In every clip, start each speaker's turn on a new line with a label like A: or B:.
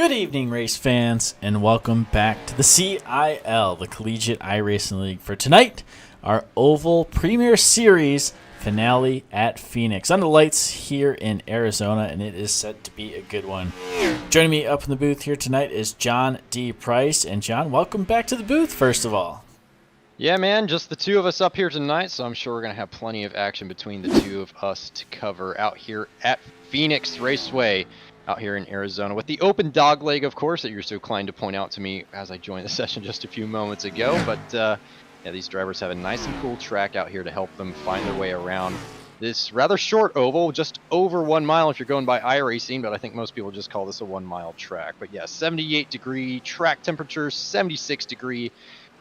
A: Good evening, race fans, and welcome back to the CIL, the Collegiate iRacing League, for tonight, our Oval Premier Series finale at Phoenix. On the lights here in Arizona, and it is set to be a good one. Joining me up in the booth here tonight is John D. Price. And John, welcome back to the booth, first of all.
B: Yeah, man, just the two of us up here tonight, so I'm sure we're going to have plenty of action between the two of us to cover out here at Phoenix Raceway out here in Arizona with the open dog leg, of course, that you're so kind to point out to me as I joined the session just a few moments ago. But yeah, these drivers have a nice and cool track out here to help them find their way around this rather short oval, just over 1 mile if you're going by iRacing, but I think most people just call this a 1 mile track. But yeah, 78 degree track temperature, 76 degree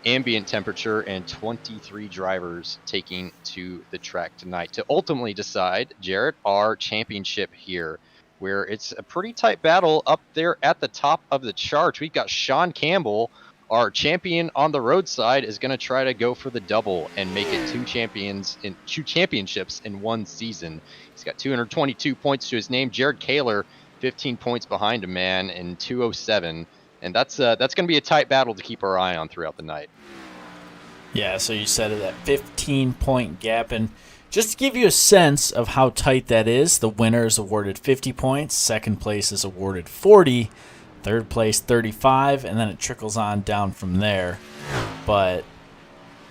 B: ambient temperature, and 23 drivers taking to the track tonight to ultimately decide, Jarrett, our championship here, where it's a pretty tight battle up there at the top of the charts. We've got Sean Campbell, our champion on the roadside, is going to try to go for the double and make it two championships in one season. He's got 222 points to his name. Kaler, 15 points behind him, man, in 207. And that's going to be a tight battle to keep our eye on throughout the night.
A: Yeah, so you said that 15-point gap. And just to give you a sense of how tight that is, the winner is awarded 50 points, second place is awarded 40, third place 35, and then it trickles on down from there. But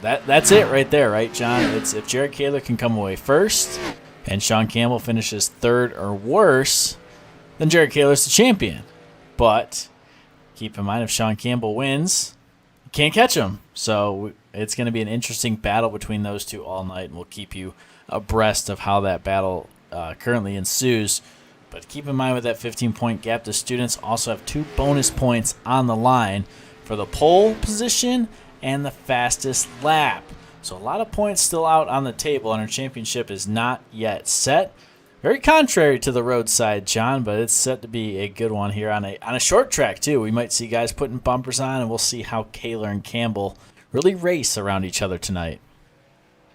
A: that's it right there, right, John? It's if Jared Kaler can come away first and Sean Campbell finishes third or worse, then Jared Kaler's the champion. But keep in mind, if Sean Campbell wins, you can't catch him. So it's going to be an interesting battle between those two all night, and we'll keep you abreast of how that battle currently ensues. But keep in mind, with that 15-point gap, the students also have 2 bonus points on the line for the pole position and the fastest lap. So a lot of points still out on the table, and our championship is not yet set. Very contrary to the roadside, John, but it's set to be a good one here on a short track, too. We might see guys putting bumpers on, and we'll see how Kaler and Campbell really race around each other tonight.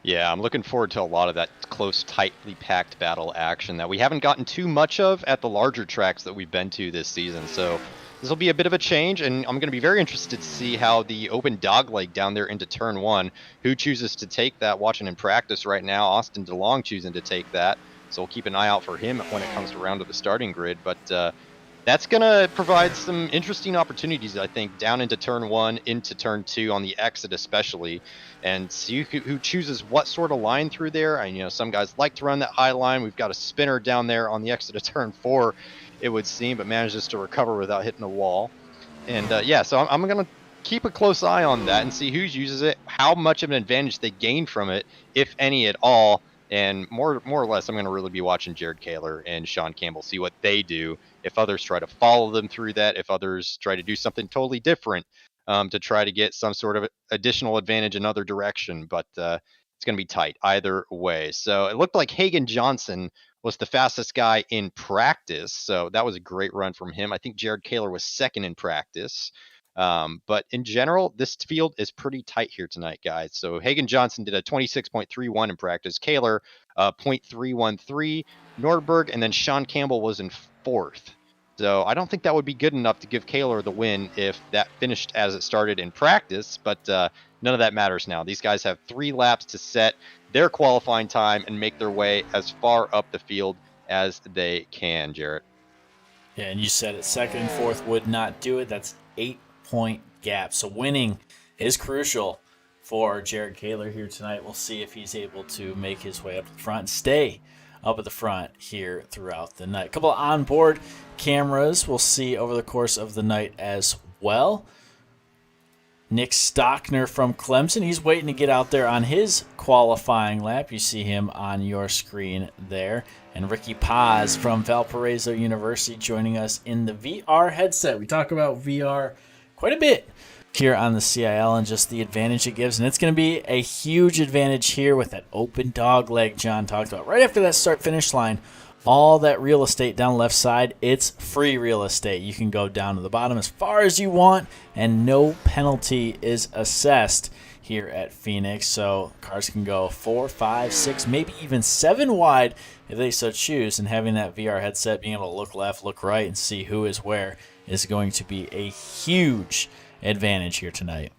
B: Yeah, I'm looking forward to a lot of that close, tightly packed battle action that we haven't gotten too much of at the larger tracks that we've been to this season. So this will be a bit of a change, and I'm going to be very interested to see how the open dogleg down there into turn 1, who chooses to take that. Watching in practice right now, Austin DeLong choosing to take that. So we'll keep an eye out for him when it comes around to the starting grid. But that's going to provide some interesting opportunities, I think, down into turn 1, into turn 2 on the exit especially, and see who chooses what sort of line through there. And, some guys like to run that high line. We've got a spinner down there on the exit of turn 4, it would seem, but manages to recover without hitting a wall. And, yeah, so I'm going to keep a close eye on that and see who uses it, how much of an advantage they gain from it, if any at all. And more or less, I'm going to really be watching Jared Kaler and Sean Campbell, see what they do, if others try to follow them through that, if others try to do something totally different to try to get some sort of additional advantage in other direction. But it's going to be tight either way. So it looked like Hagen Johnson was the fastest guy in practice. So that was a great run from him. I think Jared Kaler was second in practice. But in general, this field is pretty tight here tonight, guys. So Hagen Johnson did a 26.31 in practice, Kaler 0.313, Nordberg, and then Sean Campbell was in 4th. So I don't think that would be good enough to give Kaler the win if that finished as it started in practice, but none of that matters now. These guys have 3 laps to set their qualifying time and make their way as far up the field as they can, Jarrett.
A: Yeah, and you said it, 2nd and 4th would not do it. That's 8-point gap. So winning is crucial for Jared Kaler here tonight. We'll see if he's able to make his way up to the front and stay up at the front here throughout the night. A couple of onboard cameras we'll see over the course of the night as well. Nick Stockner from Clemson, he's waiting to get out there on his qualifying lap. You see him on your screen there. And Ricky Paz from Valparaiso University joining us in the VR headset. We talk about VR quite a bit here on the CIL and just the advantage it gives. And it's going to be a huge advantage here with that open dog leg John talked about. Right after that start-finish line, all that real estate down the left side, it's free real estate. You can go down to the bottom as far as you want, and no penalty is assessed here at Phoenix. So cars can go 4, 5, 6, maybe even 7 wide if they so choose. And having that VR headset, being able to look left, look right, and see who is where is going to be a huge advantage here tonight.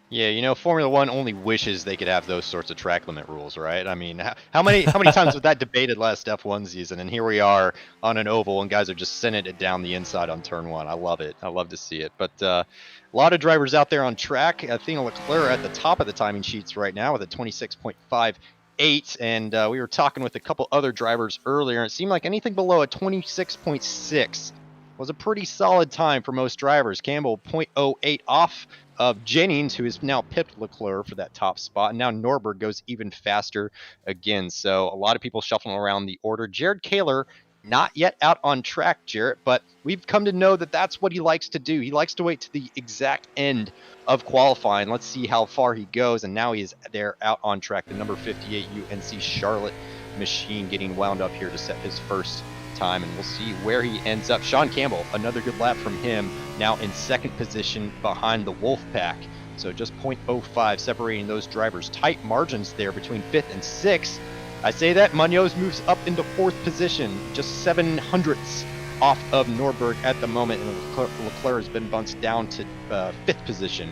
B: Yeah, you know, Formula One only wishes they could have those sorts of track limit rules, right? I mean, how many times was that debated last F1 season? And here we are on an oval, and guys are just sending it down the inside on turn one. I love it. I love to see it. But a lot of drivers out there on track. Athena Leclaire at the top of the timing sheets right now with a 26.58, and we were talking with a couple other drivers earlier, and it seemed like anything below a 26.6 was a pretty solid time for most drivers. Campbell 0.08 off of Jennings, who has now pipped Leclerc for that top spot. And now Norberg goes even faster again. So a lot of people shuffling around the order. Kaler, not yet out on track, Jarrett, but we've come to know that that's what he likes to do. He likes to wait to the exact end of qualifying. Let's see how far he goes. And now he is there out on track. The number 58 UNC Charlotte machine getting wound up here to set his first time, and we'll see where he ends up. Sean Campbell, another good lap from him, now in second position behind the Wolfpack. So just 0.05 separating those drivers. Tight margins there between 5th and 6th. I say that Munoz moves up into 4th position, just 700ths off of Norberg at the moment, and Leclerc has been bumped down to 5th position.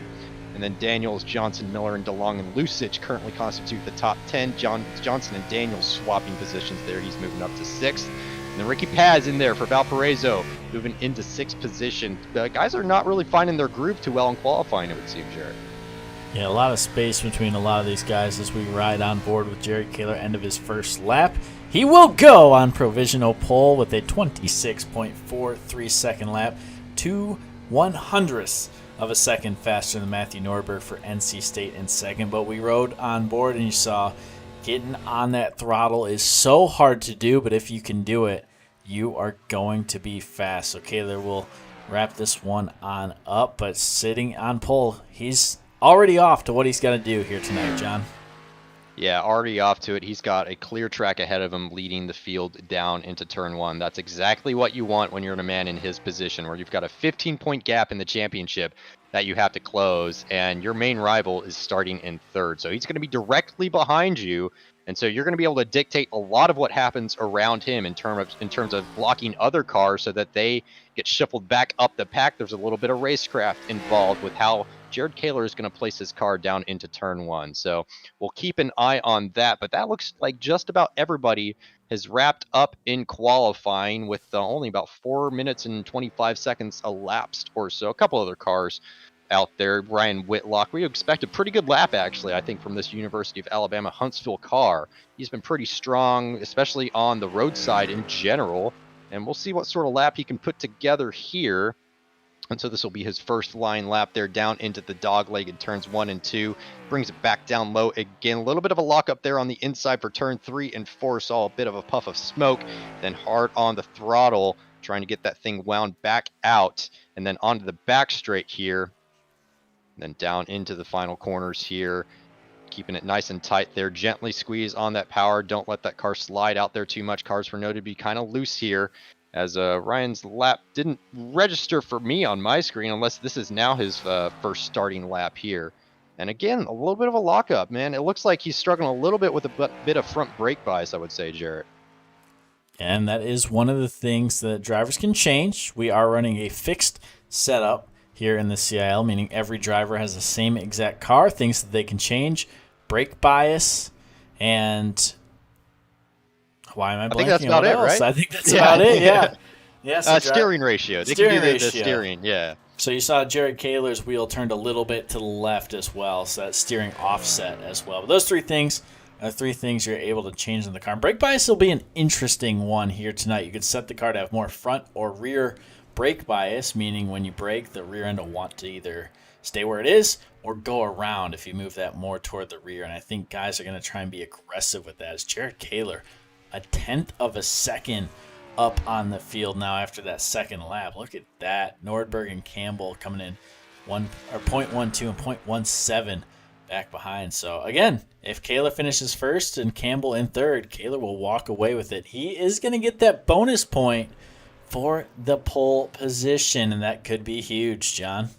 B: And then Daniels, Johnson, Miller, and DeLong and Lusich currently constitute the top 10. Johnson and Daniels swapping positions there. He's moving up to 6th. And then Ricky Paz in there for Valparaiso, moving into 6th position. The guys are not really finding their groove too well in qualifying, it would seem, Jared.
A: Yeah, a lot of space between a lot of these guys as we ride on board with Jared Kaler, end of his first lap. He will go on provisional pole with a 26.43 second lap, 2/100ths of a second faster than Matthew Norberg for NC State in second. But we rode on board and you saw getting on that throttle is so hard to do, but if you can do it, you are going to be fast. So Kaler will wrap this one on up, but sitting on pole, he's already off to what he's got to do here tonight, John.
B: Yeah, already off to it. He's got a clear track ahead of him leading the field down into turn one. That's exactly what you want when you're a man in his position, where you've got a 15-point gap in the championship that you have to close, and your main rival is starting in third. So he's going to be directly behind you, and so you're going to be able to dictate a lot of what happens around him in terms of blocking other cars so that they get shuffled back up the pack. There's a little bit of racecraft involved with how Jared Kaler is going to place his car down into turn one. So we'll keep an eye on that. But that looks like just about everybody has wrapped up in qualifying with only about 4 minutes and 25 seconds elapsed or so. A couple other cars out there. Ryan Whitlock, we expect a pretty good lap, actually, I think, from this University of Alabama Huntsville car. He's been pretty strong, especially on the roadside in general. And we'll see what sort of lap he can put together here. And so this will be his first line lap there down into the dog leg in turns 1 and 2. Brings it back down low again. A little bit of a lockup there on the inside for turn 3 and 4. Saw a bit of a puff of smoke. Then hard on the throttle, trying to get that thing wound back out. And then onto the back straight here. Then down into the final corners here. Keeping it nice and tight there. Gently squeeze on that power. Don't let that car slide out there too much. Cars were noted to be kind of loose here, as Ryan's lap didn't register for me on my screen, unless this is now his first starting lap here. And again, a little bit of a lockup, man. It looks like he's struggling a little bit with a bit of front brake bias, I would say, Jarrett.
A: And that is one of the things that drivers can change. We are running a fixed setup here in the CIL, meaning every driver has the same exact car, things that they can change, brake bias, and why am I blanking?
B: I think that's about it, right?
A: I think that's about it, yeah.
B: Yeah, steering ratio. They can do the steering, yeah.
A: So you saw Jared Kaler's wheel turned a little bit to the left as well, so that's steering offset as well. But those three things are three things you're able to change in the car. Brake bias will be an interesting one here tonight. You could set the car to have more front or rear brake bias, meaning when you brake, the rear end will want to either stay where it is or go around if you move that more toward the rear. And I think guys are going to try and be aggressive with that. As Jared Kaler, a 1/10 of a second up on the field now after that second lap. Look at that. Nordberg and Campbell coming in 0.12 and 0.17 back behind. So again, if Kaler finishes first and Campbell in third, Kaler will walk away with it. He is going to get that bonus point for the pole position, and that could be huge, John.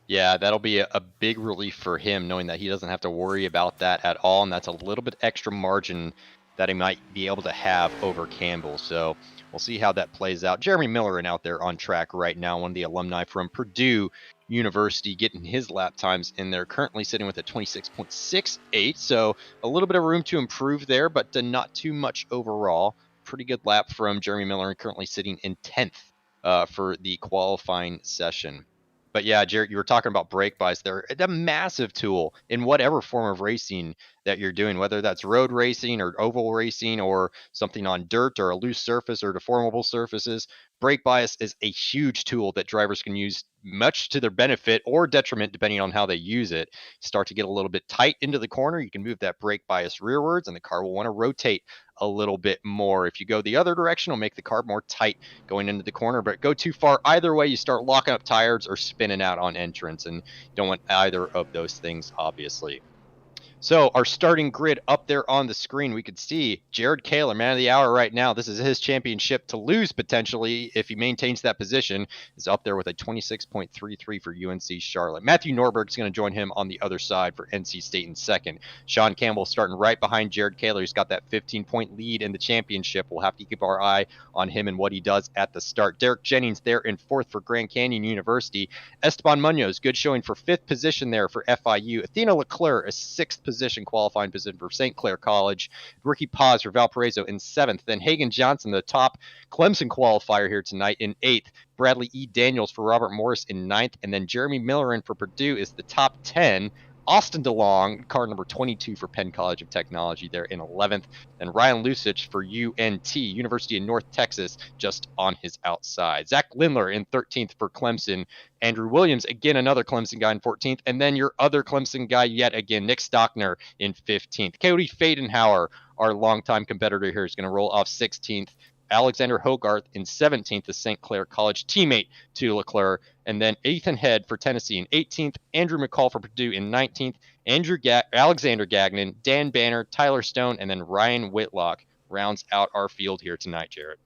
B: Yeah, that'll be a big relief for him, knowing that he doesn't have to worry about that at all, and that's a little bit extra margin that he might be able to have over Campbell. So we'll see how that plays out. Jeremy Miller out there on track right now, one of the alumni from Purdue University, getting his lap times in there, currently sitting with a 26.68. So a little bit of room to improve there, but not too much overall. Pretty good lap from Jeremy Miller, currently sitting in 10th for the qualifying session. But yeah, Jared, you were talking about brake buys there. It's a massive tool in whatever form of racing that you're doing, whether that's road racing or oval racing or something on dirt or a loose surface or deformable surfaces. Brake bias is a huge tool that drivers can use much to their benefit or detriment, depending on how they use it. Start to get a little bit tight into the corner, you can move that brake bias rearwards, and the car will want to rotate a little bit more. If you go the other direction, it'll make the car more tight going into the corner, but go too far either way, you start locking up tires or spinning out on entrance, and you don't want either of those things, obviously. So our starting grid up there on the screen, we could see Jared Kaler, man of the hour right now. This is his championship to lose potentially if he maintains that position, is up there with a 26.33 for UNC Charlotte. Matthew Norberg's going to join him on the other side for NC State in second. Sean Campbell starting right behind Jared Kaler. He's got that 15-point lead in the championship. We'll have to keep our eye on him and what he does at the start. Derek Jennings there in fourth for Grand Canyon University. Esteban Munoz, good showing for fifth position there for FIU. Athena Leclaire, a sixth position, qualifying position for St. Clair College. Ricky Paz for Valparaiso in seventh. Then Hagen Johnson, the top Clemson qualifier here tonight, in eighth. Bradley E. Daniels for Robert Morris in ninth. And then Jeremy Miller for Purdue is the top 10. Austin DeLong, car number 22 for Penn College of Technology there in 11th. And Ryan Lusich for UNT, University of North Texas, just on his outside. Zach Lindler in 13th for Clemson. Andrew Williams, again, another Clemson guy in 14th. And then your other Clemson guy yet again, Nick Stockner in 15th. Cody Fadenhauer, our longtime competitor here, is going to roll off 16th. Alexander Hogarth in 17th, the St. Clair College teammate to Leclerc. And then Ethan Head for Tennessee in 18th, Andrew McCall for Purdue in 19th, Alexander Gagnon, Dan Banner, Tyler Stone, and then Ryan Whitlock rounds out our field here tonight, Jarrett.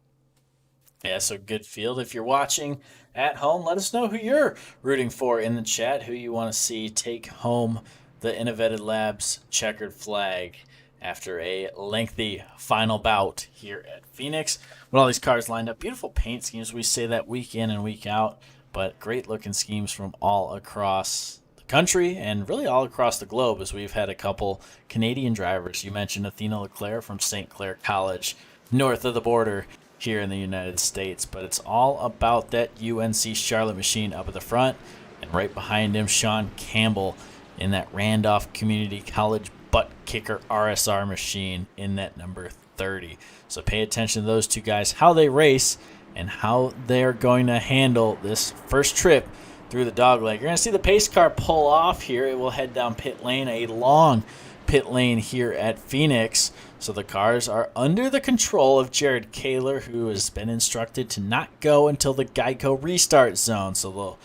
A: Yeah, so good field. If you're watching at home, let us know who you're rooting for in the chat, who you want to see take home the InnoVetted Labs checkered flag after a lengthy final bout here at Phoenix. With all these cars lined up, beautiful paint schemes. We say that week in and week out, but great looking schemes from all across the country and really all across the globe, as we've had a couple Canadian drivers. You mentioned Athena Leclaire from St. Clair College, north of the border here in the United States, but it's all about that UNC Charlotte machine up at the front, and right behind him, Sean Campbell in that Randolph Community College butt kicker RSR machine in that number 30. So pay attention to those two guys, how they race and how they're going to handle this first trip through the dogleg. You're going to see the pace car pull off here. It will head down pit lane, a long pit lane here at Phoenix. So the cars are under the control of Jared Kaler, who has been instructed to not go until the Geico restart zone. So they'll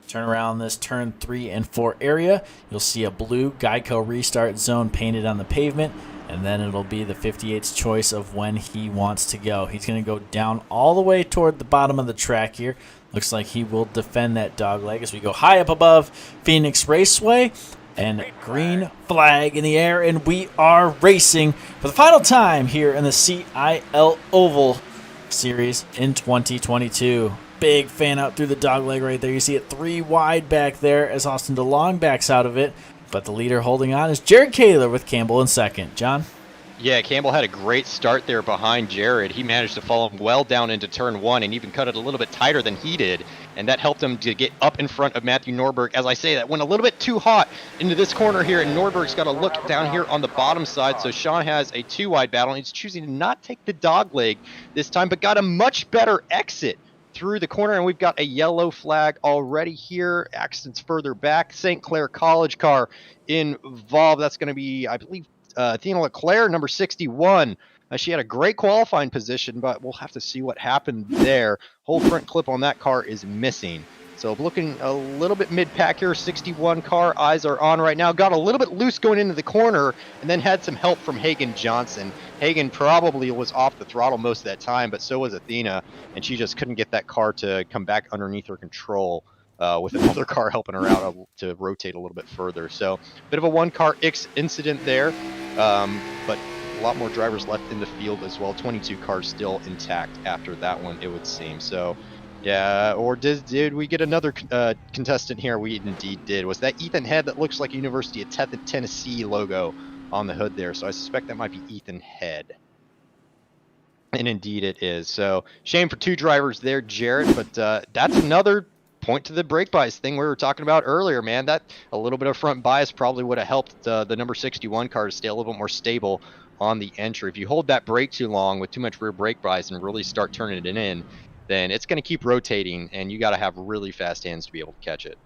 A: turn around this turn 3 and 4 area. You'll see a blue Geico restart zone painted on the pavement, and then it'll be the 58's choice of when he wants to go. He's going to go down all the way toward the bottom of the track here. Looks like he will defend that dog leg as we go high up above Phoenix Raceway. And green flag in the air, and we are racing for the final time here in the CIL Oval Series in 2022. Big fan out through the dogleg right there. You see it 3 wide back there as Austin DeLong backs out of it. But the leader holding on is Jared Kaler with Campbell in second. John?
B: Yeah, Campbell had a great start there behind Jared. He managed to follow him well down into turn 1 and even cut it a little bit tighter than he did. And that helped him to get up in front of Matthew Norberg. As I say, that went a little bit too hot into this corner here, and Norberg's got to look down here on the bottom side. So Sean has a 2-wide battle, and he's choosing to not take the dog leg this time, but got a much better exit through the corner, and we've got a yellow flag already here. Accidents further back. St. Clair College car involved. That's going to be, I believe, Athena Leclaire, number 61. She had a great qualifying position, but we'll have to see what happened there. Whole front clip on that car is missing. So looking a little bit mid-pack here, 61 car, eyes are on right now. Got a little bit loose going into the corner, and then had some help from Hagen Johnson. Hagen probably was off the throttle most of that time, but so was Athena, and she just couldn't get that car to come back underneath her control with another car helping her out to rotate a little bit further. So bit of a one-car incident there, but a lot more drivers left in the field as well. 22 cars still intact after that one, it would seem. So, yeah, or did we get another contestant here? We indeed did. Was that Ethan Head that looks like a University of Tennessee logo on the hood there? So I suspect that might be Ethan Head. And indeed it is. So shame for 2 drivers there, Jarrett, but that's another point to the brake bias thing we were talking about earlier, man. That a little bit of front bias probably would have helped the number 61 car to stay a little bit more stable on the entry. If you hold that brake too long with too much rear brake bias and really start turning it in, then it's going to keep rotating, and you got to have really fast hands to be able to catch it.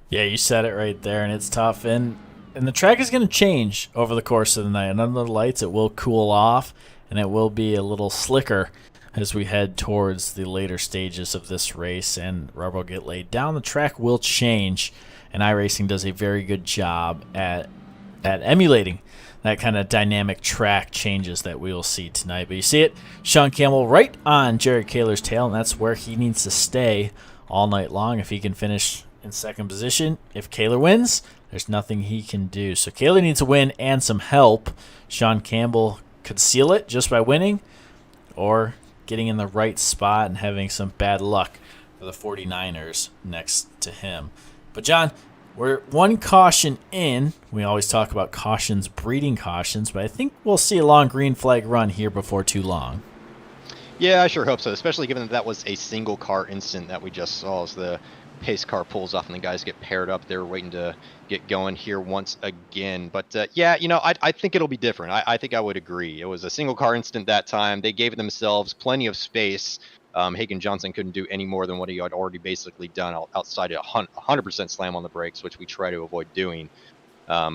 A: Yeah, you said it right there, and it's tough. And the track is going to change over the course of the night. And under the lights, it will cool off, and it will be a little slicker as we head towards the later stages of this race, and rubber will get laid down. The track will change, and iRacing does a very good job at emulating that kind of dynamic track changes that we will see tonight. But you see it, Sean Campbell right on Jared Kaler's tail, and that's where he needs to stay all night long if he can finish in second position. If Kaler wins, there's nothing he can do. So Kaler needs a win and some help. Sean Campbell could seal it just by winning or getting in the right spot and having some bad luck for the 49ers next to him. But John, we're one caution in. We always talk about cautions breeding cautions, but I think we'll see a long green flag run here before too long.
B: Yeah, I sure hope so, especially given that was a single car incident that we just saw as the pace car pulls off and the guys get paired up. They're waiting to get going here once again. But yeah, I think it'll be different. I think I would agree. It was a single car incident that time. They gave themselves plenty of space. Hagen Johnson couldn't do any more than what he had already basically done outside of 100% slam on the brakes, which we try to avoid doing.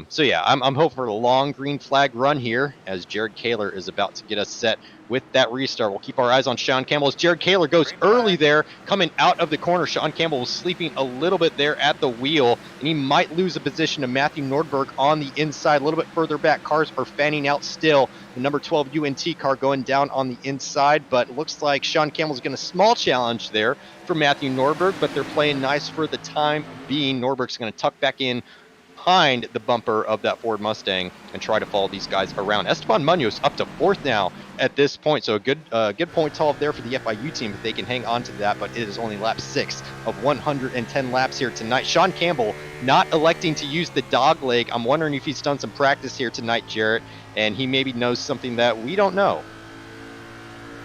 B: So yeah, I'm hoping for a long green flag run here as Jared Kaler is about to get us set with that restart. We'll keep our eyes on Sean Campbell as Jared Kaler goes early there, coming out of the corner. Sean Campbell was sleeping a little bit there at the wheel, and he might lose a position to Matthew Nordberg on the inside. A little bit further back, cars are fanning out still. The number 12 UNT car going down on the inside, but it looks like Sean Campbell's getting a small challenge there for Matthew Nordberg, but they're playing nice for the time being. Nordberg's going to tuck back in behind the bumper of that Ford Mustang and try to follow these guys around. Esteban Munoz up to 4th now at this point, so a good point off there for the FIU team if they can hang on to that, but it is only lap 6 of 110 laps here tonight. Sean Campbell not electing to use the dog leg. I'm wondering if he's done some practice here tonight, Jarrett, and he maybe knows something that we don't know.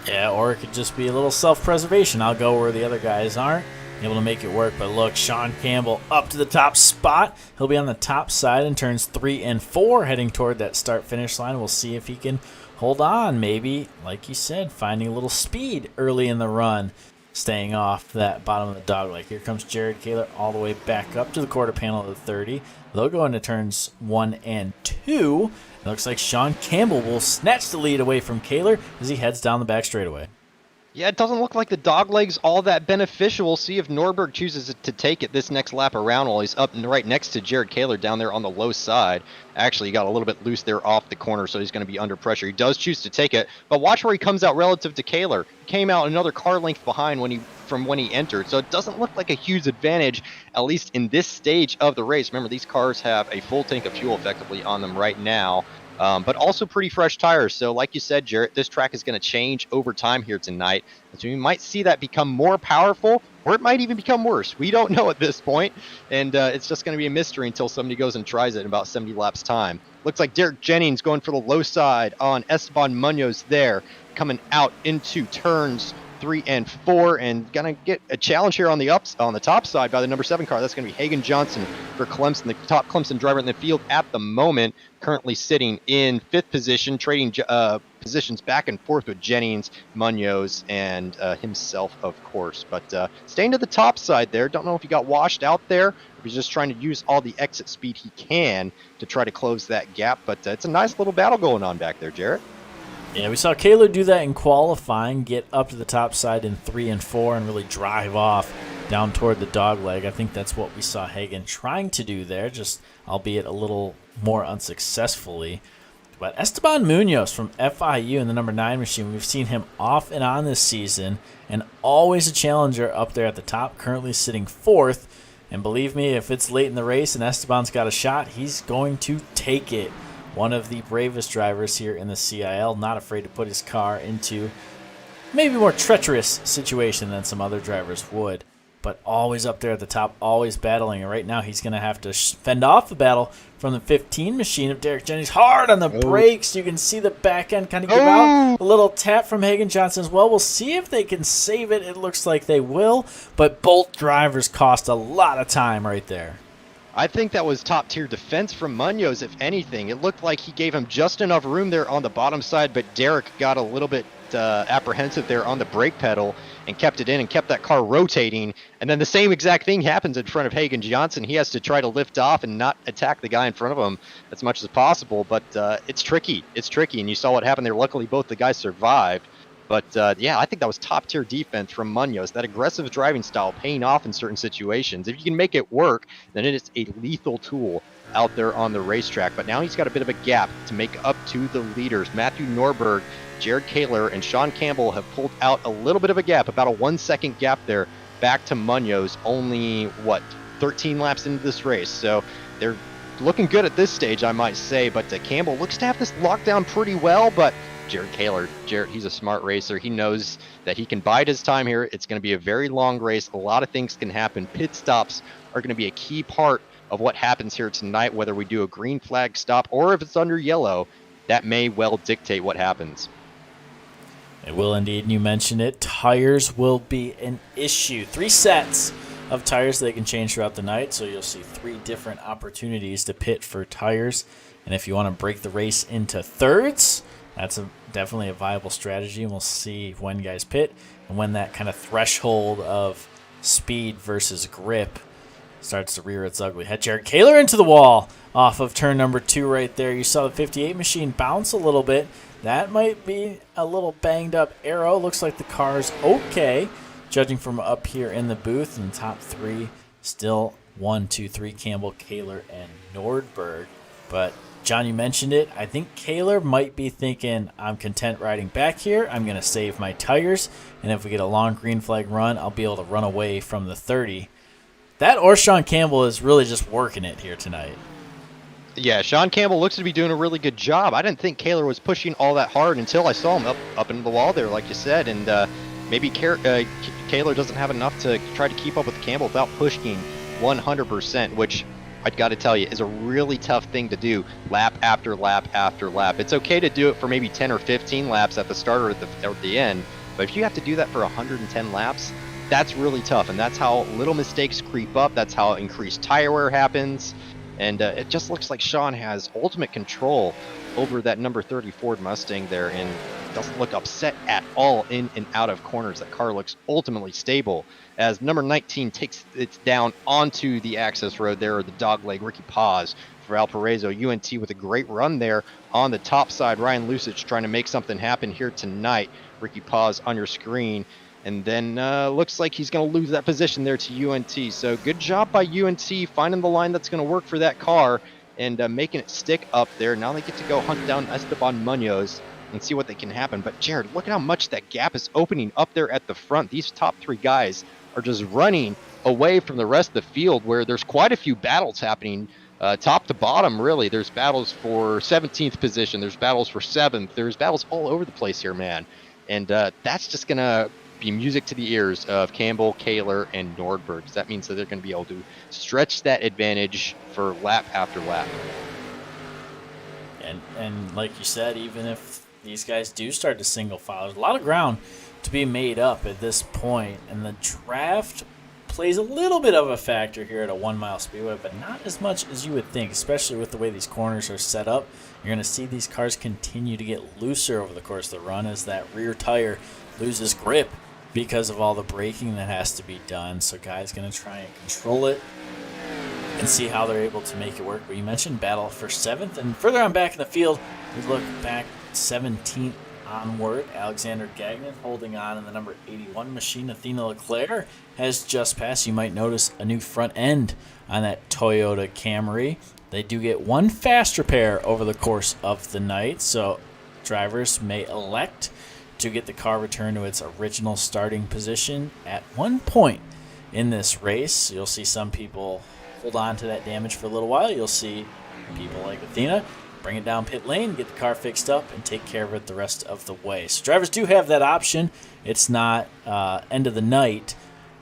A: Yeah, or it could just be a little self-preservation. I'll go where the other guys aren't. Able to make it work, but look, Sean Campbell up to the top spot. He'll be on the top side in turns 3 and 4, heading toward that start-finish line. We'll see if he can hold on, maybe, like you said, finding a little speed early in the run, staying off that bottom of the dogleg. Here comes Jared Kaler all the way back up to the quarter panel of the 30. They'll go into turns 1 and 2. It looks like Sean Campbell will snatch the lead away from Kaler as he heads down the back straightaway.
B: Yeah, it doesn't look like the dog leg's all that beneficial. We'll see if Nordberg chooses to take it this next lap around while he's up and right next to Jared Kaler down there on the low side. Actually, he got a little bit loose there off the corner, so he's going to be under pressure. He does choose to take it, but watch where he comes out relative to Kaler. He came out another car length behind from when he entered, so it doesn't look like a huge advantage, at least in this stage of the race. Remember, these cars have a full tank of fuel effectively on them right now. But also pretty fresh tires. So like you said, Jarrett, this track is going to change over time here tonight. So we might see that become more powerful, or it might even become worse. We don't know at this point, and it's just going to be a mystery until somebody goes and tries it in about 70 laps time. Looks like Derek Jennings going for the low side on Esteban Munoz there, coming out into turns 3 and 4, and gonna get a challenge here on the top side by the number 7 car. That's gonna be Hagen Johnson for Clemson, the top Clemson driver in the field at the moment, currently sitting in 5th position, trading positions back and forth with Jennings, Munoz, and himself, of course. But staying to the top side there. Don't know if he got washed out there, if he's just trying to use all the exit speed he can to try to close that gap. But it's a nice little battle going on back there, Jarrett.
A: Yeah, we saw Kaler do that in qualifying, get up to the top side in 3 and 4 and really drive off down toward the dog leg. I think that's what we saw Hagen trying to do there, just albeit a little more unsuccessfully. But Esteban Munoz from FIU in the number 9 machine, we've seen him off and on this season, and always a challenger up there at the top, currently sitting 4th. And believe me, if it's late in the race and Esteban's got a shot, he's going to take it one of the bravest drivers here in the CIL, not afraid to put his car into maybe more treacherous situation than some other drivers would, but always up there at the top, always battling. And right now he's going to have to fend off the battle from the 15 machine of Derek Jennings. Hard on the brakes. You can see the back end kind of give out. A little tap from Hagen Johnson as well. We'll see if they can save it. It looks like they will, but both drivers cost a lot of time right there.
B: I think that was top-tier defense from Munoz, if anything. It looked like he gave him just enough room there on the bottom side, but Derek got a little bit apprehensive there on the brake pedal and kept it in and kept that car rotating. And then the same exact thing happens in front of Hagen Johnson. He has to try to lift off and not attack the guy in front of him as much as possible, but it's tricky. It's tricky, and you saw what happened there. Luckily, both the guys survived. But, yeah, I think that was top-tier defense from Munoz. That aggressive driving style paying off in certain situations. If you can make it work, then it is a lethal tool out there on the racetrack. But now he's got a bit of a gap to make up to the leaders. Matthew Norberg, Jared Kaler, and Sean Campbell have pulled out a little bit of a gap, about a 1-second gap there, back to Munoz. Only, 13 laps into this race. So they're looking good at this stage, I might say. But Campbell looks to have this locked down pretty well, but Jared Kaler, he's a smart racer. He knows that he can bide his time here. It's going to be a very long race. A lot of things can happen. Pit stops are going to be a key part of what happens here tonight, whether we do a green flag stop or if it's under yellow. That may well dictate what happens.
A: It will indeed, and you mentioned it. Tires will be an issue. 3 sets of tires they can change throughout the night, so you'll see 3 different opportunities to pit for tires. And if you want to break the race into thirds, that's definitely a viable strategy, and we'll see when guys pit and when that kind of threshold of speed versus grip starts to rear its ugly head. Jared Kaler into the wall off of turn number 2 right there. You saw the 58 machine bounce a little bit. That might be a little banged up arrow. Looks like the car's okay, judging from up here in the booth. And the top 3 still 1, 2, 3, Campbell, Kaler, and Nordberg. But John, you mentioned it. I think Kaler might be thinking, I'm content riding back here. I'm going to save my tires. And if we get a long green flag run, I'll be able to run away from the 30. That or Sean Campbell is really just working it here tonight.
B: Yeah, Sean Campbell looks to be doing a really good job. I didn't think Kaler was pushing all that hard until I saw him up into the wall there, like you said. And maybe Kaler doesn't have enough to try to keep up with Campbell without pushing 100%, which I've got to tell you is a really tough thing to do lap after lap after lap. It's okay to do it for maybe 10 or 15 laps at the start or at the end, but if you have to do that for 110 laps, that's really tough, and that's how little mistakes creep up. That's how increased tire wear happens, and it just looks like Sean has ultimate control over that number 30 Ford Mustang there, and doesn't look upset at all in and out of corners. That car looks ultimately stable as number 19 takes it down onto the access road there, or the dogleg. Ricky Paz for Valparaiso. UNT with a great run there on the top side. Ryan Lusich trying to make something happen here tonight. Ricky Paz on your screen. And then looks like he's going to lose that position there to UNT. So good job by UNT finding the line that's going to work for that car and making it stick up there. Now they get to go hunt down Esteban Munoz and see what they can happen. But Jared, look at how much that gap is opening up there at the front. These top 3 guys are just running away from the rest of the field, where there's quite a few battles happening top to bottom, really. There's battles for 17th position. There's battles for 7th. There's battles all over the place here, man. And that's just going to be music to the ears of Campbell, Kaler, and Nordberg. That means that they're going to be able to stretch that advantage for lap after lap.
A: And like you said, even if these guys do start to single file, there's a lot of ground to be made up at this point, and the draft plays a little bit of a factor here at a 1-mile speedway, but not as much as you would think, especially with the way these corners are set up. You're going to see these cars continue to get looser over the course of the run as that rear tire loses grip because of all the braking that has to be done. So guys going to try and control it and see how they're able to make it work. But you mentioned battle for 7th, and further on back in the field, we look back 17th onward. Alexander Gagnon holding on in the number 81 machine. Athena Leclaire has just passed. You might notice a new front end on that Toyota Camry. They do get one fast repair over the course of the night, so drivers may elect to get the car returned to its original starting position at one point in this race. You'll see some people hold on to that damage for a little while. You'll see people like Athena bring it down pit lane, get the car fixed up, and take care of it the rest of the way. So drivers do have that option. It's not end of the night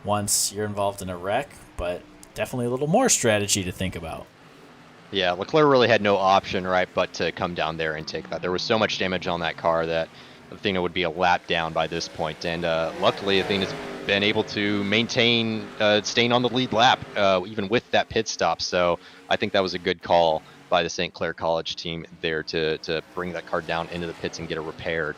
A: once you're involved in a wreck, but definitely a little more strategy to think about.
B: Yeah, Leclerc really had no option, right, but to come down there and take that. There was so much damage on that car that Athena would be a lap down by this point, and luckily Athena's been able to maintain staying on the lead lap even with that pit stop. So I think that was a good call by the St. Clair College team there to bring that car down into the pits and get it repaired.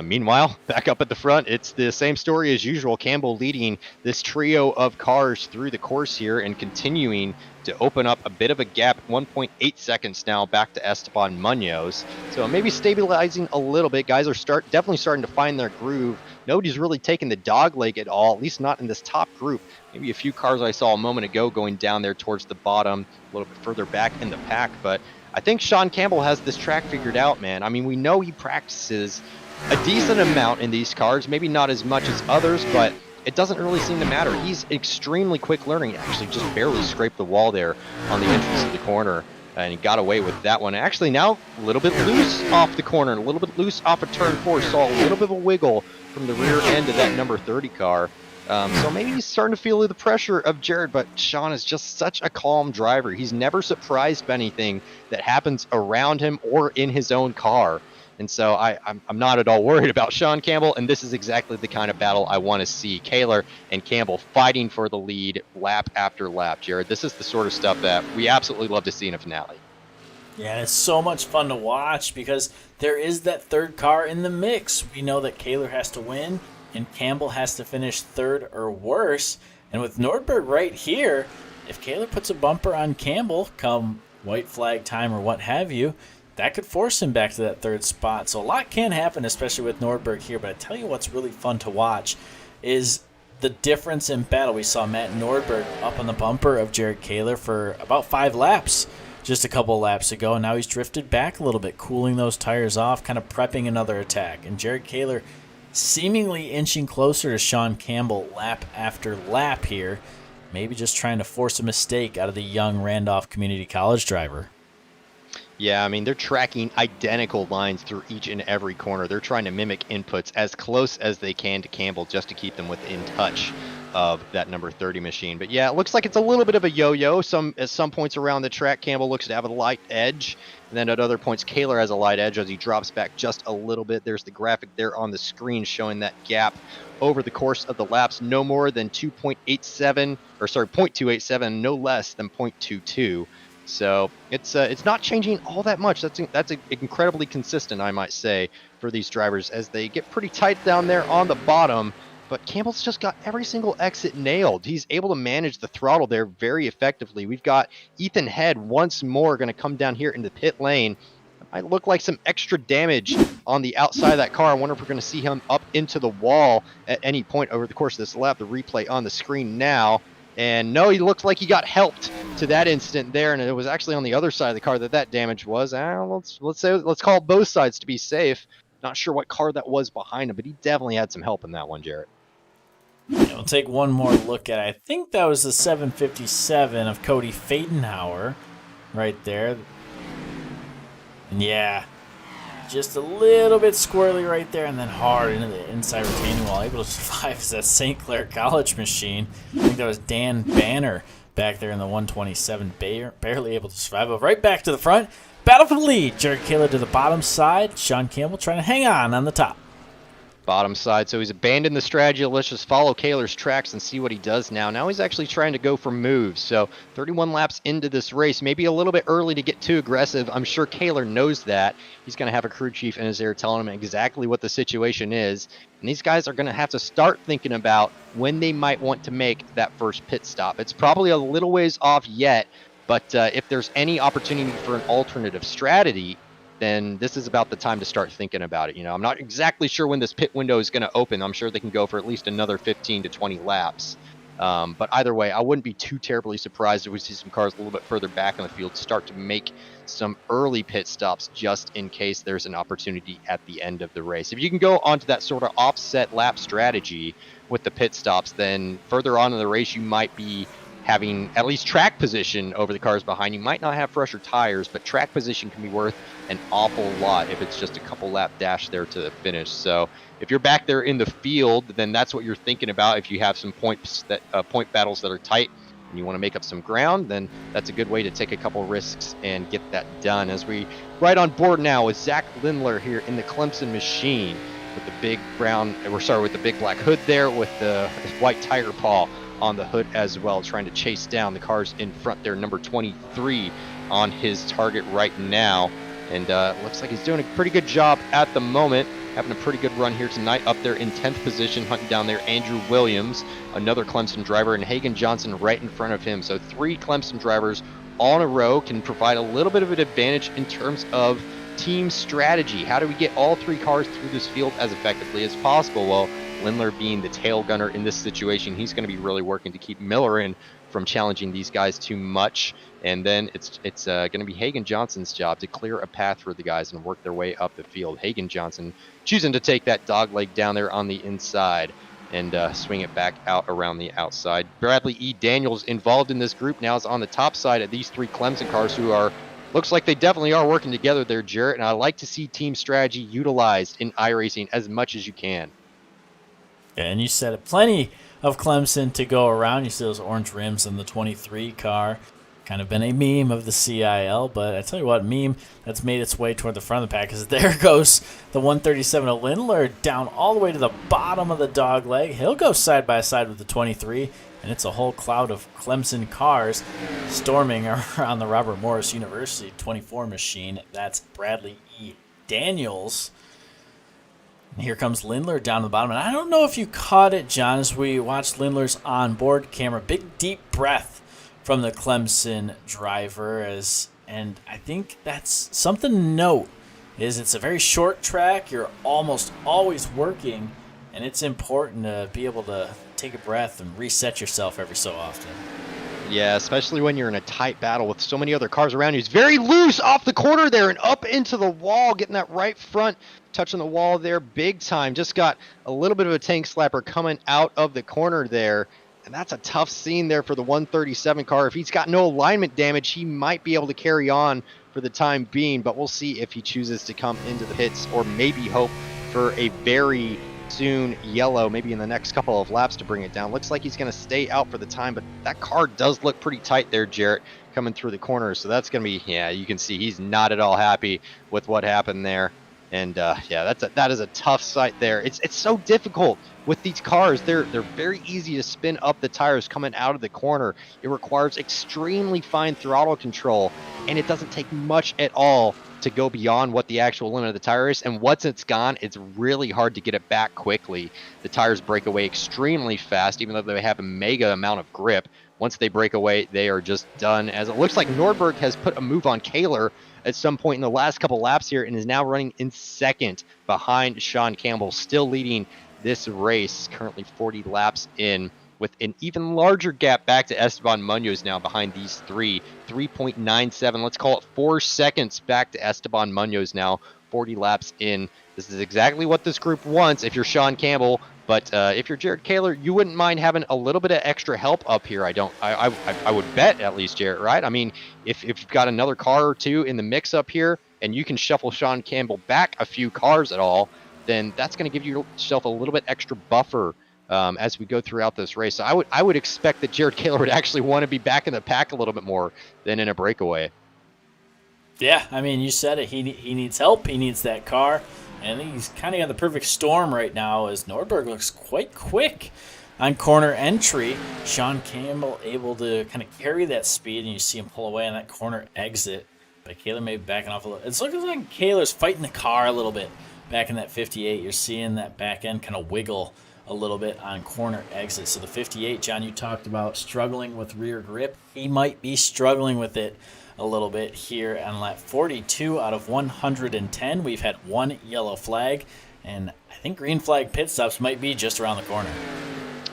B: Meanwhile, back up at the front, it's the same story as usual. Campbell leading this trio of cars through the course here and continuing to open up a bit of a gap, 1.8 seconds now back to Esteban Munoz. So maybe stabilizing a little bit. Guys are definitely starting to find their groove. Nobody's really taking the dog leg at all, at least not in this top group. Maybe a few cars I saw a moment ago going down there towards the bottom, a little bit further back in the pack. But I think Sean Campbell has this track figured out, man. I mean, we know he practices a decent amount in these cars, maybe not as much as others, but it doesn't really seem to matter. He's extremely quick learning. He actually just barely scraped the wall there on the entrance of the corner, and he got away with that one. Actually, now a little bit loose off the corner, a little bit loose off of turn 4. Saw a little bit of a wiggle from the rear end of that number 30 car. So maybe he's starting to feel the pressure of Jared, but Sean is just such a calm driver. He's never surprised by anything that happens around him or in his own car. And so I'm not at all worried about Sean Campbell, and this is exactly the kind of battle I want to see. Kaler and Campbell fighting for the lead lap after lap, Jared. This is the sort of stuff that we absolutely love to see in a finale.
A: Yeah, it's so much fun to watch because there is that third car in the mix. We know that Kaler has to win, and Campbell has to finish third or worse. And with Nordberg right here, if Kaler puts a bumper on Campbell come white flag time or what have you, that could force him back to that third spot. So a lot can happen, especially with Nordberg here. But I tell you what's really fun to watch is the difference in battle. We saw Matt Nordberg up on the bumper of Jared Kaler for about 5 laps just a couple laps ago. And now he's drifted back a little bit, cooling those tires off, kind of prepping another attack. And Jared Kaler seemingly inching closer to Sean Campbell lap after lap here. Maybe just trying to force a mistake out of the young Randolph Community College driver.
B: Yeah, I mean, they're tracking identical lines through each and every corner. They're trying to mimic inputs as close as they can to Campbell just to keep them within touch of that number 30 machine. But yeah, it looks like it's a little bit of a yo-yo. At some points around the track, Campbell looks to have a light edge. And then at other points, Kaler has a light edge as he drops back just a little bit. There's the graphic there on the screen showing that gap over the course of the laps. No more than 0.287, no less than 0.22. So it's not changing all that much. That's incredibly consistent, I might say, for these drivers as they get pretty tight down there on the bottom. But Campbell's just got every single exit nailed. He's able to manage the throttle there very effectively. We've got Ethan Head once more going to come down here in the pit lane. It might look like some extra damage on the outside of that car. I wonder if we're going to see him up into the wall at any point over the course of this lap. The replay on the screen now. And no, he looked like he got helped to that instant there, and it was actually on the other side of the car that damage was. Let's call it both sides to be safe. Not sure what car that was behind him, but he definitely had some help in that one, Jarrett.
A: Yeah, we'll take one more look at it. I think that was the 757 of Cody Fadenhauer right there. And yeah, just a little bit squirrely right there, and then hard into the inside retaining wall. Able to survive as that St. Clair College machine. I think that was Dan Banner back there in the 127, barely able to survive. But right back to the front. Battle for the lead. Jared Kaler to the bottom side. Sean Campbell trying to hang on the top.
B: Bottom side, so he's abandoned the strategy. Let's just follow Kaler's tracks and see what he does now. Now he's actually trying to go for moves. So 31 laps into this race, maybe a little bit early to get too aggressive. I'm sure Kaler knows that. He's going to have a crew chief in his ear telling him exactly what the situation is. And these guys are going to have to start thinking about when they might want to make that first pit stop. It's probably a little ways off yet, but if there's any opportunity for an alternative strategy, then this is about the time to start thinking about it. I'm not exactly sure when this pit window is going to open. I'm sure they can go for at least another 15 to 20 laps. But either way, I wouldn't be too terribly surprised if we see some cars a little bit further back in the field start to make some early pit stops just in case there's an opportunity at the end of the race. If you can go onto that sort of offset lap strategy with the pit stops, then further on in the race, you might be having at least track position over the cars behind you. Might not have fresher tires, but track position can be worth an awful lot if it's just a couple lap dash there to the finish. So if you're back there in the field, then that's what you're thinking about. If you have some points that point battles that are tight and you want to make up some ground, then that's a good way to take a couple risks and get that done. As we right on board now with Zach Lindler here in the Clemson machine with the big with the big black hood there with the white tiger paw on the hood as well, trying to chase down the cars in front there. Number 23 on his target right now, and looks like he's doing a pretty good job at the moment, having a pretty good run here tonight. Up there in 10th position, hunting down there Andrew Williams, another Clemson driver, and Hagan Johnson right in front of him. So 3 Clemson drivers all in a row can provide a little bit of an advantage in terms of team strategy. How do we get all 3 cars through this field as effectively as possible? Well, Lindler being the tail gunner in this situation, he's going to be really working to keep Miller in from challenging these guys too much. And then it's going to be Hagan Johnson's job to clear a path for the guys and work their way up the field. Hagan Johnson choosing to take that dog leg down there on the inside and swing it back out around the outside. Bradley E. Daniels involved in this group now is on the top side of these 3 Clemson cars who are, looks like they definitely are working together there, Jarrett. And I like to see team strategy utilized in iRacing as much as you can.
A: Yeah, and you said it, plenty of Clemson to go around. You see those orange rims in the 23 car. Kind of been a meme of the CIL, but I tell you what, meme that's made its way toward the front of the pack is there goes the 137 of Lindler down all the way to the bottom of the dog leg. He'll go side by side with the 23, and it's a whole cloud of Clemson cars storming around the Robert Morris University 24 machine. That's Bradley E. Daniels. And here comes Lindler down to the bottom. And I don't know if you caught it, John, as we watched Lindler's onboard camera. Big, deep breath from the Clemson driver. And I think that's something to note, is it's a very short track. You're almost always working, and it's important to be able to take a breath and reset yourself every so often.
B: Yeah, especially when you're in a tight battle with so many other cars around you. He's very loose off the corner there and up into the wall, getting that right front, touching the wall there big time. Just got a little bit of a tank slapper coming out of the corner there. And that's a tough scene there for the 137 car. If he's got no alignment damage, he might be able to carry on for the time being. But we'll see if he chooses to come into the pits or maybe hope for a very soon yellow, maybe in the next couple of laps to bring it down. Looks like he's going to stay out for the time, but that car does look pretty tight there, Jarrett, coming through the corners. So that's going to be, yeah, you can see he's not at all happy with what happened there. And yeah, that is a tough sight there. It's so difficult with these cars. They're very easy to spin up the tires coming out of the corner. It requires extremely fine throttle control, and it doesn't take much at all to go beyond what the actual limit of the tire is. And once it's gone, it's really hard to get it back quickly. The tires break away extremely fast, even though they have a mega amount of grip. Once they break away, they are just done. As it looks like Nordberg has put a move on Kaler at some point in the last couple laps here and is now running in second behind Sean Campbell, still leading this race, currently 40 laps in, with an even larger gap back to Esteban Munoz now behind these 3.97, let's call it 4 seconds back to Esteban Munoz now, 40 laps in. This is exactly what this group wants if you're Sean Campbell, but if you're Jared Kaler, you wouldn't mind having a little bit of extra help up here. I would bet, at least, Jarrett, right? I mean, if you've got another car or two in the mix up here and you can shuffle Sean Campbell back a few cars at all, then that's going to give yourself a little bit extra buffer as we go throughout this race. So I would expect that Jared Kaler would actually want to be back in the pack a little bit more than in a breakaway.
A: Yeah, I mean, you said it. He needs help. He needs that car. And I think he's kind of got the perfect storm right now as Nordberg looks quite quick on corner entry. Sean Campbell able to kind of carry that speed, and you see him pull away on that corner exit. But Kaler may be backing off a little. It's looking like Kaler's fighting the car a little bit back in that 58. You're seeing that back end kind of wiggle a little bit on corner exit. So the 58, John, you talked about struggling with rear grip. He might be struggling with it a little bit here on lap 42 out of 110. We've had one yellow flag, and I think green flag pit stops might be just around the corner.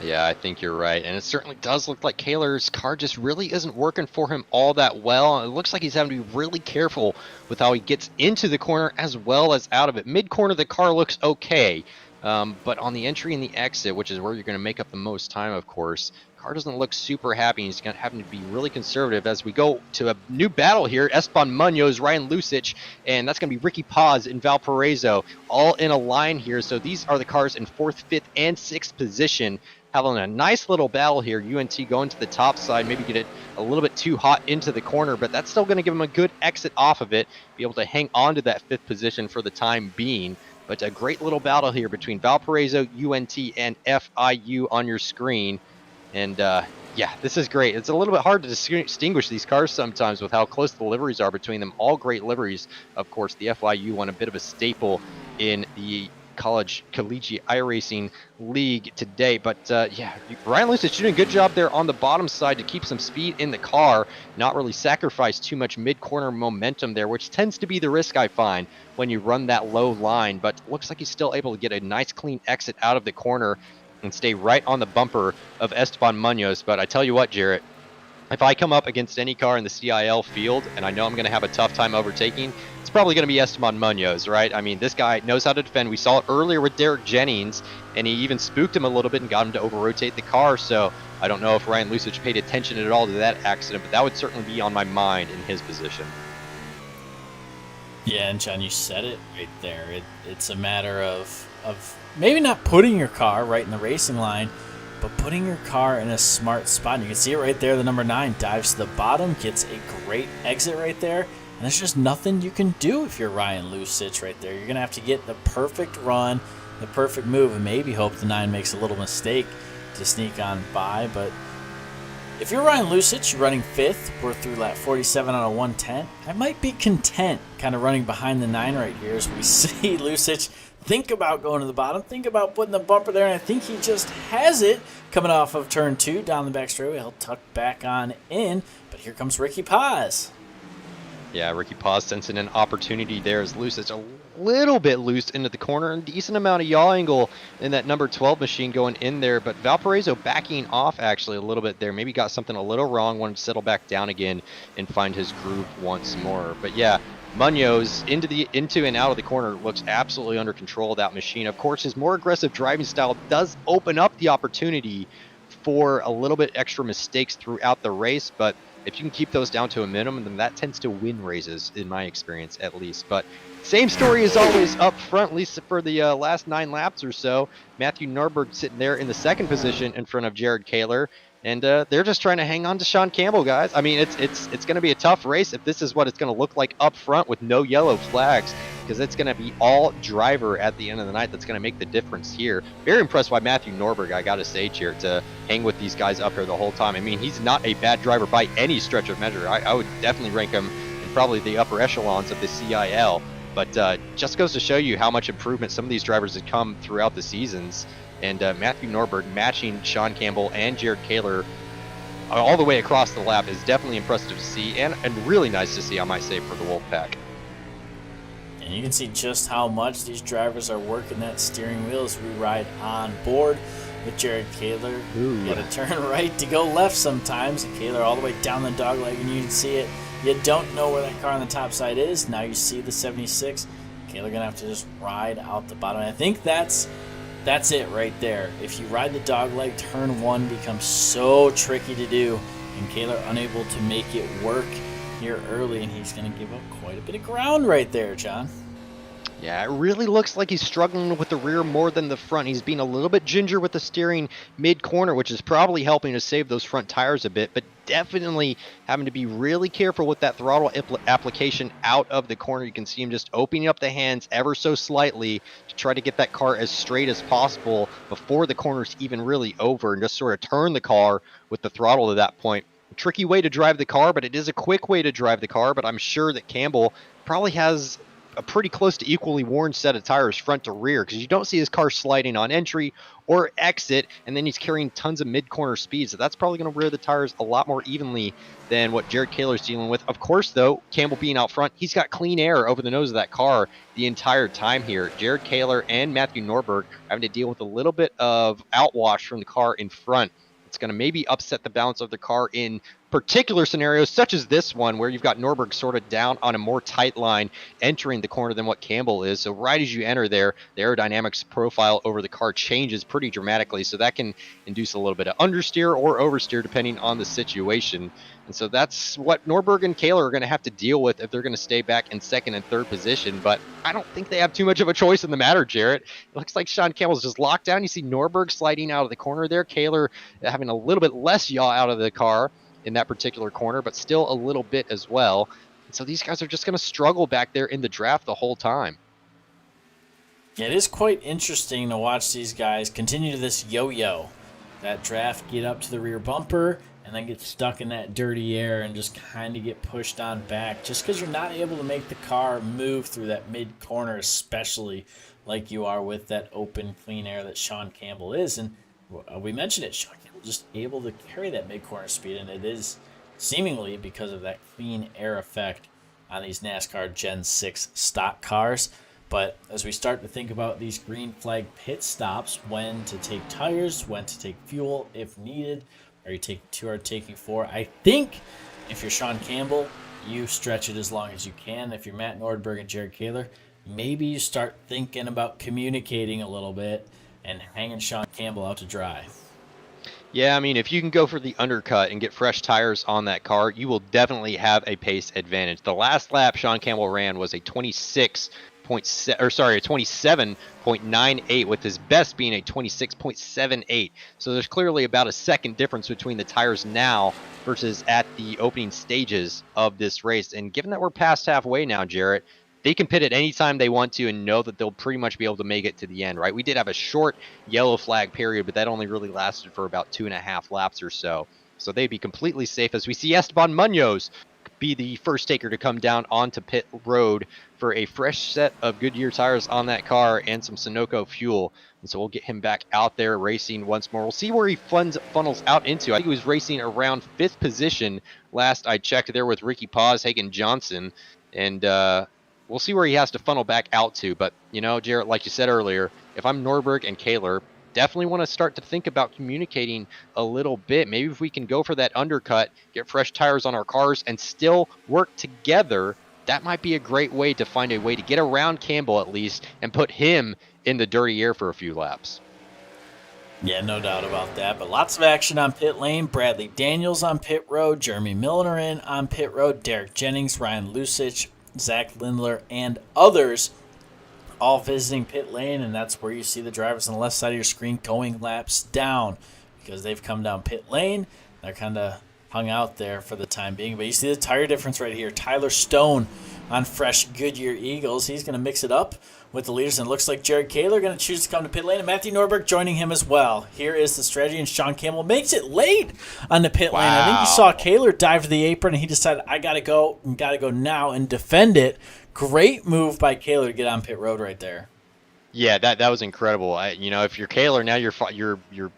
B: Yeah, I think you're right. And it certainly does look like Kaler's car just really isn't working for him all that well. It looks like he's having to be really careful with how he gets into the corner as well as out of it. Mid-corner, the car looks okay. But on the entry and the exit, which is where you're going to make up the most time, of course, car doesn't look super happy. He's going to have to be really conservative as we go to a new battle here. Esteban Munoz, Ryan Lucic, and that's going to be Ricky Paz and Valparaiso all in a line here. So these are the cars in 4th, 5th, and 6th position, having a nice little battle here. UNT going to the top side, maybe get it a little bit too hot into the corner, but that's still going to give them a good exit off of it, be able to hang on to that 5th position for the time being. But a great little battle here between Valparaiso, UNT, and FIU on your screen. And yeah, this is great. It's a little bit hard to distinguish these cars sometimes with how close the liveries are between them. All great liveries. Of course, the FIU one, a bit of a staple in the collegiate iRacing league today. But yeah, Ryan Lucic doing a good job there on the bottom side to keep some speed in the car, not really sacrifice too much mid-corner momentum there, which tends to be the risk I find when you run that low line. But looks like he's still able to get a nice clean exit out of the corner and stay right on the bumper of Esteban Munoz. But I tell you what, Jarrett, if I come up against any car in the CIL field and I know I'm going to have a tough time overtaking, it's probably going to be Esteban Munoz, right? I mean, this guy knows how to defend. We saw it earlier with Derek Jennings, and he even spooked him a little bit and got him to over-rotate the car. So I don't know if Ryan Lucic paid attention at all to that accident, but that would certainly be on my mind in his position.
A: Yeah, and John, you said it right there. It's a matter of maybe not putting your car right in the racing line, but putting your car in a smart spot. And you can see it right there. The number 9 dives to the bottom, gets a great exit right there. And there's just nothing you can do if you're Ryan Lucic right there. You're going to have to get the perfect run, the perfect move, and maybe hope the 9 makes a little mistake to sneak on by. But if you're Ryan Lucic, you're running 5th, we're through lap 47 on a 110, I might be content kind of running behind the 9 right here as we see Lucic think about going to the bottom, think about putting the bumper there, and I think he just has it coming off of turn 2 down the back straightaway. He'll tuck back on in, but here comes Ricky Paz.
B: Yeah, Ricky Paz sensing an opportunity there as Lucic a little bit loose into the corner, and decent amount of yaw angle in that number 12 machine going in there, but Valparaiso backing off actually a little bit there. Maybe got something a little wrong, wanted to settle back down again and find his groove once more. But yeah, Munoz into and out of the corner looks absolutely under control of that machine. Of course, his more aggressive driving style does open up the opportunity for a little bit extra mistakes throughout the race, but if you can keep those down to a minimum, then that tends to win races, in my experience at least. But same story as always up front, at least for the last 9 laps or so. Matthew Norberg sitting there in the 2nd position in front of Jared Kaler. And they're just trying to hang on to Sean Campbell, guys. I mean, it's going to be a tough race if this is what it's going to look like up front with no yellow flags, because it's going to be all driver at the end of the night that's going to make the difference here. Very impressed by Matthew Norberg, I got to say, here, to hang with these guys up here the whole time. I mean, he's not a bad driver by any stretch of measure. I would definitely rank him in probably the upper echelons of the CIL. But just goes to show you how much improvement some of these drivers have come throughout the seasons. And Matthew Norberg matching Sean Campbell and Jared Kaler all the way across the lap is definitely impressive to see, and really nice to see, I might say, for the Wolfpack.
A: And you can see just how much these drivers are working that steering wheel as we ride on board with Jared Kaler. You got to turn right to go left sometimes, and Kaler all the way down the dogleg, and you can see it. You don't know where that car on the top side is. Now you see the 76. Kaler going to have to just ride out the bottom. And I think that's it right there. If you ride the dogleg, turn 1 becomes so tricky to do, and Kaler unable to make it work here early, and he's going to give up quite a bit of ground right there, John.
B: Yeah, it really looks like he's struggling with the rear more than the front. He's being a little bit ginger with the steering mid-corner, which is probably helping to save those front tires a bit, but definitely having to be really careful with that throttle application out of the corner. You can see him just opening up the hands ever so slightly to try to get that car as straight as possible before the corner's even really over, and just sort of turn the car with the throttle to that point. A tricky way to drive the car, but it is a quick way to drive the car. But I'm sure that Campbell probably has a pretty close to equally worn set of tires front to rear, because you don't see his car sliding on entry or exit, and then he's carrying tons of mid-corner speed, so that's probably going to rear the tires a lot more evenly than what Jared Kaler's dealing with. Of course, though, Campbell being out front, he's got clean air over the nose of that car the entire time here. Jared Kaler and Matthew Norberg having to deal with a little bit of outwash from the car in front. It's going to maybe upset the balance of the car in particular scenarios such as this one where you've got Norberg sort of down on a more tight line entering the corner than what Campbell is. So right as you enter there, the aerodynamics profile over the car changes pretty dramatically. So that can induce a little bit of understeer or oversteer depending on the situation. And so that's what Norberg and Kaler are going to have to deal with if they're going to stay back in second and third position. But I don't think they have too much of a choice in the matter, Jarrett. It looks like Sean Campbell's just locked down. You see Norberg sliding out of the corner there. Kaler having a little bit less yaw out of the car in that particular corner, but still a little bit as well. And so these guys are just going to struggle back there in the draft the whole time.
A: Yeah, it is quite interesting to watch these guys continue this yo-yo. That draft, get up to the rear bumper, and then get stuck in that dirty air and just kind of get pushed on back. Just because you're not able to make the car move through that mid-corner, especially like you are with that open, clean air that Sean Campbell is. And we mentioned it, Sean Campbell just able to carry that mid-corner speed, and it is seemingly because of that clean air effect on these NASCAR Gen 6 stock cars. But as we start to think about these green flag pit stops, when to take tires, when to take fuel if needed, are you taking 2 or taking 4? I think if you're Sean Campbell, you stretch it as long as you can. If you're Matt Nordberg and Jared Kaler, maybe you start thinking about communicating a little bit and hanging Sean Campbell out to dry.
B: Yeah, I mean, if you can go for the undercut and get fresh tires on that car, you will definitely have a pace advantage. The last lap Sean Campbell ran was a 27.98, with his best being a 26.78. So there's clearly about a second difference between the tires now versus at the opening stages of this race. And given that we're past halfway now, Jarrett, they can pit at any time they want to and know that they'll pretty much be able to make it to the end, right? We did have a short yellow flag period, but that only really lasted for about 2.5 laps or so. So they'd be completely safe as we see Esteban Munoz be the first taker to come down onto pit road for a fresh set of Goodyear tires on that car and some Sunoco fuel. And so we'll get him back out there racing once more. We'll see where he funnels out into. I think he was racing around 5th position last I checked there with Ricky Paz, Hagen Johnson. And we'll see where he has to funnel back out to. But, you know, Jarrett, like you said earlier, if I'm Norberg and Kaler, definitely want to start to think about communicating a little bit. Maybe if we can go for that undercut, get fresh tires on our cars, and still work together, that might be a great way to find a way to get around Campbell at least and put him in the dirty air for a few laps.
A: Yeah, no doubt about that. But lots of action on pit lane. Bradley Daniels on pit road. Jeremy Milner in on pit road. Derek Jennings, Ryan Lusich, Zach Lindler, and others all visiting pit lane, and that's where you see the drivers on the left side of your screen going laps down because they've come down pit lane. They're kind of hung out there for the time being. But you see the tire difference right here. Tyler Stone on fresh Goodyear Eagles. He's going to mix it up with the leaders, and it looks like Jared Kaler going to choose to come to pit lane, and Matthew Norberg joining him as well. Here is the strategy, and Sean Campbell makes it late on the pit lane. I think you saw Kaler dive to the apron, and he decided, I got to go now and defend it. Great move by Kaler to get on pit road right there.
B: Yeah, that was incredible. If you're Kaler, now you're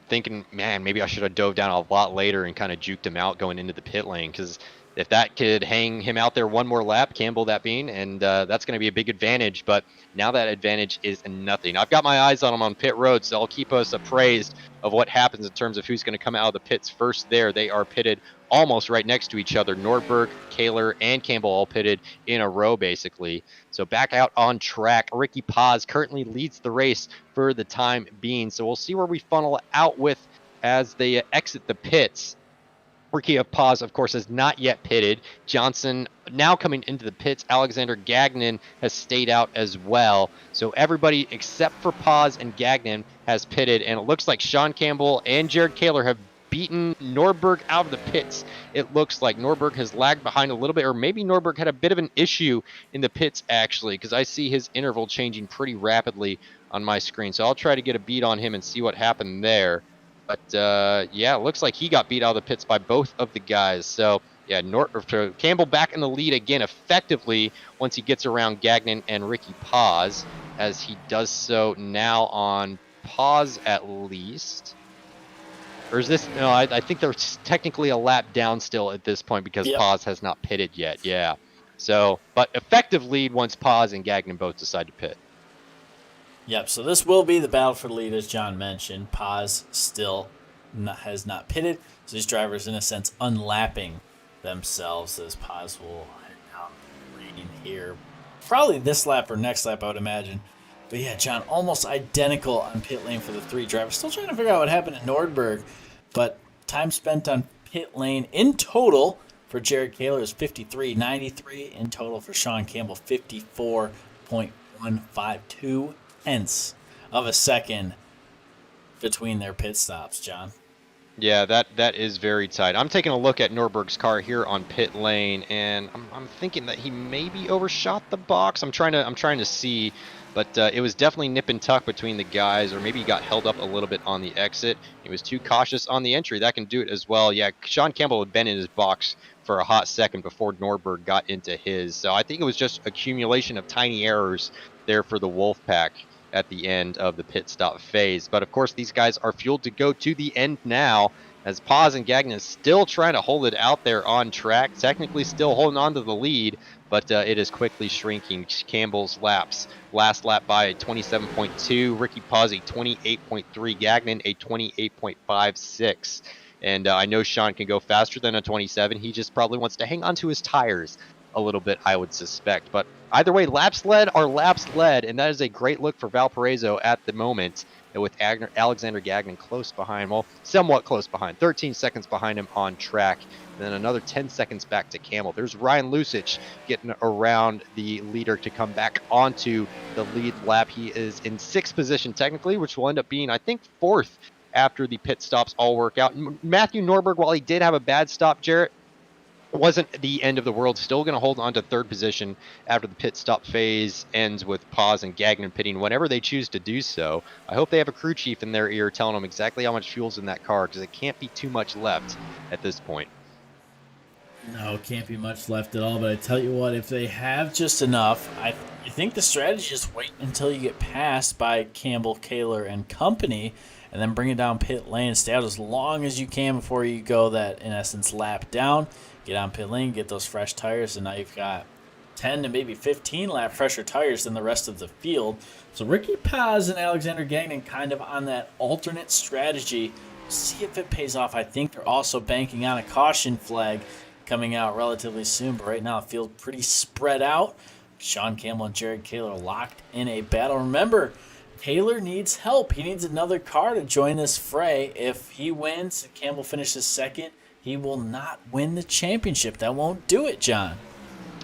B: thinking, man, maybe I should have dove down a lot later and kind of juked him out going into the pit lane, because if that could hang him out there one more lap, Campbell that being, and that's going to be a big advantage. But now that advantage is nothing. I've got my eyes on him on pit road, so I'll keep us appraised of what happens in terms of who's going to come out of the pits first there. They are pitted almost right next to each other. Norberg, Kaler, and Campbell all pitted in a row, basically. So back out on track. Ricky Paz currently leads the race for the time being. So we'll see where we funnel out with as they exit the pits. Ricky Paz, of course, has not yet pitted. Johnson now coming into the pits. Alexander Gagnon has stayed out as well. So everybody except for Paz and Gagnon has pitted. And it looks like Sean Campbell and Jared Kaler have beaten Norberg out of the pits. It looks like Norberg has lagged behind a little bit, or maybe Norberg had a bit of an issue in the pits, actually, because I see his interval changing pretty rapidly on my screen. So I'll try to get a beat on him and see what happened there. But, yeah, it looks like he got beat out of the pits by both of the guys. So, yeah, Campbell back in the lead again effectively once he gets around Gagnon and Ricky Paz, as he does so now on Paz at least. Or is this... No, I think there's technically a lap down still at this point because Paz has not pitted yet. Yeah. So, but effective lead once Paz and Gagnon both decide to pit.
A: Yep, so this will be the battle for the lead, as John mentioned. Paz still has not pitted. So these drivers, in a sense, unlapping themselves as Paz will head down the lane here. Probably this lap or next lap, I would imagine. But yeah, John, almost identical on pit lane for the three drivers. Still trying to figure out what happened at Nordberg. But time spent on pit lane in total for Jared Kaler is 53.93. In total for Sean Campbell, 54.152 tenths of a second between their pit stops, John.
B: Yeah, that is very tight. I'm taking a look at Norberg's car here on pit lane, and I'm thinking that he maybe overshot the box. I'm trying to see, but it was definitely nip and tuck between the guys, or maybe he got held up a little bit on the exit. He was too cautious on the entry. That can do it as well. Yeah, Sean Campbell had been in his box for a hot second before Norberg got into his. So I think it was just accumulation of tiny errors there for the Wolfpack at the end of the pit stop phase. But of course, these guys are fueled to go to the end now, as Paz and Gagnon is still trying to hold it out there on track, technically still holding on to the lead, but it is quickly shrinking. Campbell's laps, last lap by 27.2, Ricky Paz a 28.3, Gagnon a 28.56. And I know Sean can go faster than a 27. He just probably wants to hang on to his tires a little bit, I would suspect. But either way, laps led are laps led, and that is a great look for Valparaiso at the moment, with Alexander Gagnon close behind, well, somewhat close behind, 13 seconds behind him on track, and then another 10 seconds back to Campbell. There's Ryan Lusich getting around the leader to come back onto the lead lap. He is in 6th position technically, which will end up being, I think, 4th after the pit stops all work out. Matthew Norberg, while he did have a bad stop, Jarrett, wasn't the end of the world. Still going to hold on to 3rd position after the pit stop phase ends with Paz and Gagnon pitting whenever they choose to do so. I hope they have a crew chief in their ear telling them exactly how much fuel's in that car, because it can't be too much left at this point.
A: No, can't be much left at all. But I tell you what, if they have just enough, I think the strategy is wait until you get passed by Campbell, Kaler, and company, and then bring it down pit lane. Stay out as long as you can before you go that, in essence, lap down. Get on pit lane, get those fresh tires, and now you've got 10 to maybe 15 lap fresher tires than the rest of the field. So Ricky Paz and Alexander Gagnon kind of on that alternate strategy. See if it pays off. I think they're also banking on a caution flag coming out relatively soon, but right now the field pretty spread out. Sean Campbell and Jared Kaler locked in a battle. Remember, Kaler needs help. He needs another car to join this fray. If he wins, if Campbell finishes second, he will not win the championship. That won't do it, John.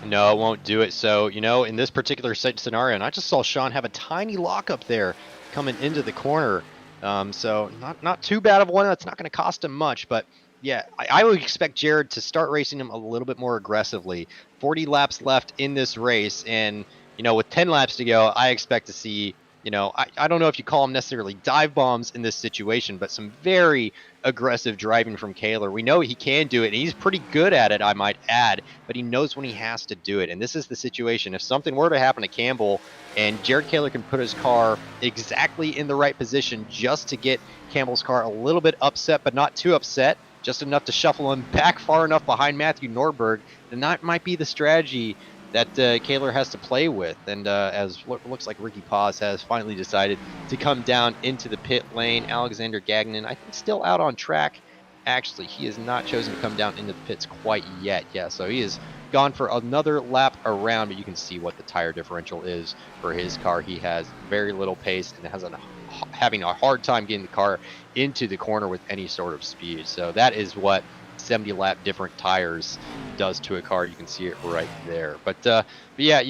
B: No, it won't do it. So, in this particular scenario, and I just saw Sean have a tiny lockup there coming into the corner. So not too bad of one. That's not going to cost him much. But, yeah, I would expect Jared to start racing him a little bit more aggressively. 40 laps left in this race. And, with 10 laps to go, I expect to see, I don't know if you call them necessarily dive bombs in this situation, but some very aggressive driving from Kaler. We know he can do it, and he's pretty good at it, I might add, but he knows when he has to do it. And this is the situation. If something were to happen to Campbell and Jared Kaler can put his car exactly in the right position just to get Campbell's car a little bit upset, but not too upset, just enough to shuffle him back far enough behind Matthew Norberg, then that might be the strategy that Kaler has to play with. And as looks like Ricky Paz has finally decided to come down into the pit lane. Alexander Gagnon, I think, still out on track. Actually, he has not chosen to come down into the pits quite yet. Yeah, so he has gone for another lap around, but you can see what the tire differential is for his car. He has very little pace and having a hard time getting the car into the corner with any sort of speed. So that is what 70 lap different tires does to a car. You can see it right there. But yeah,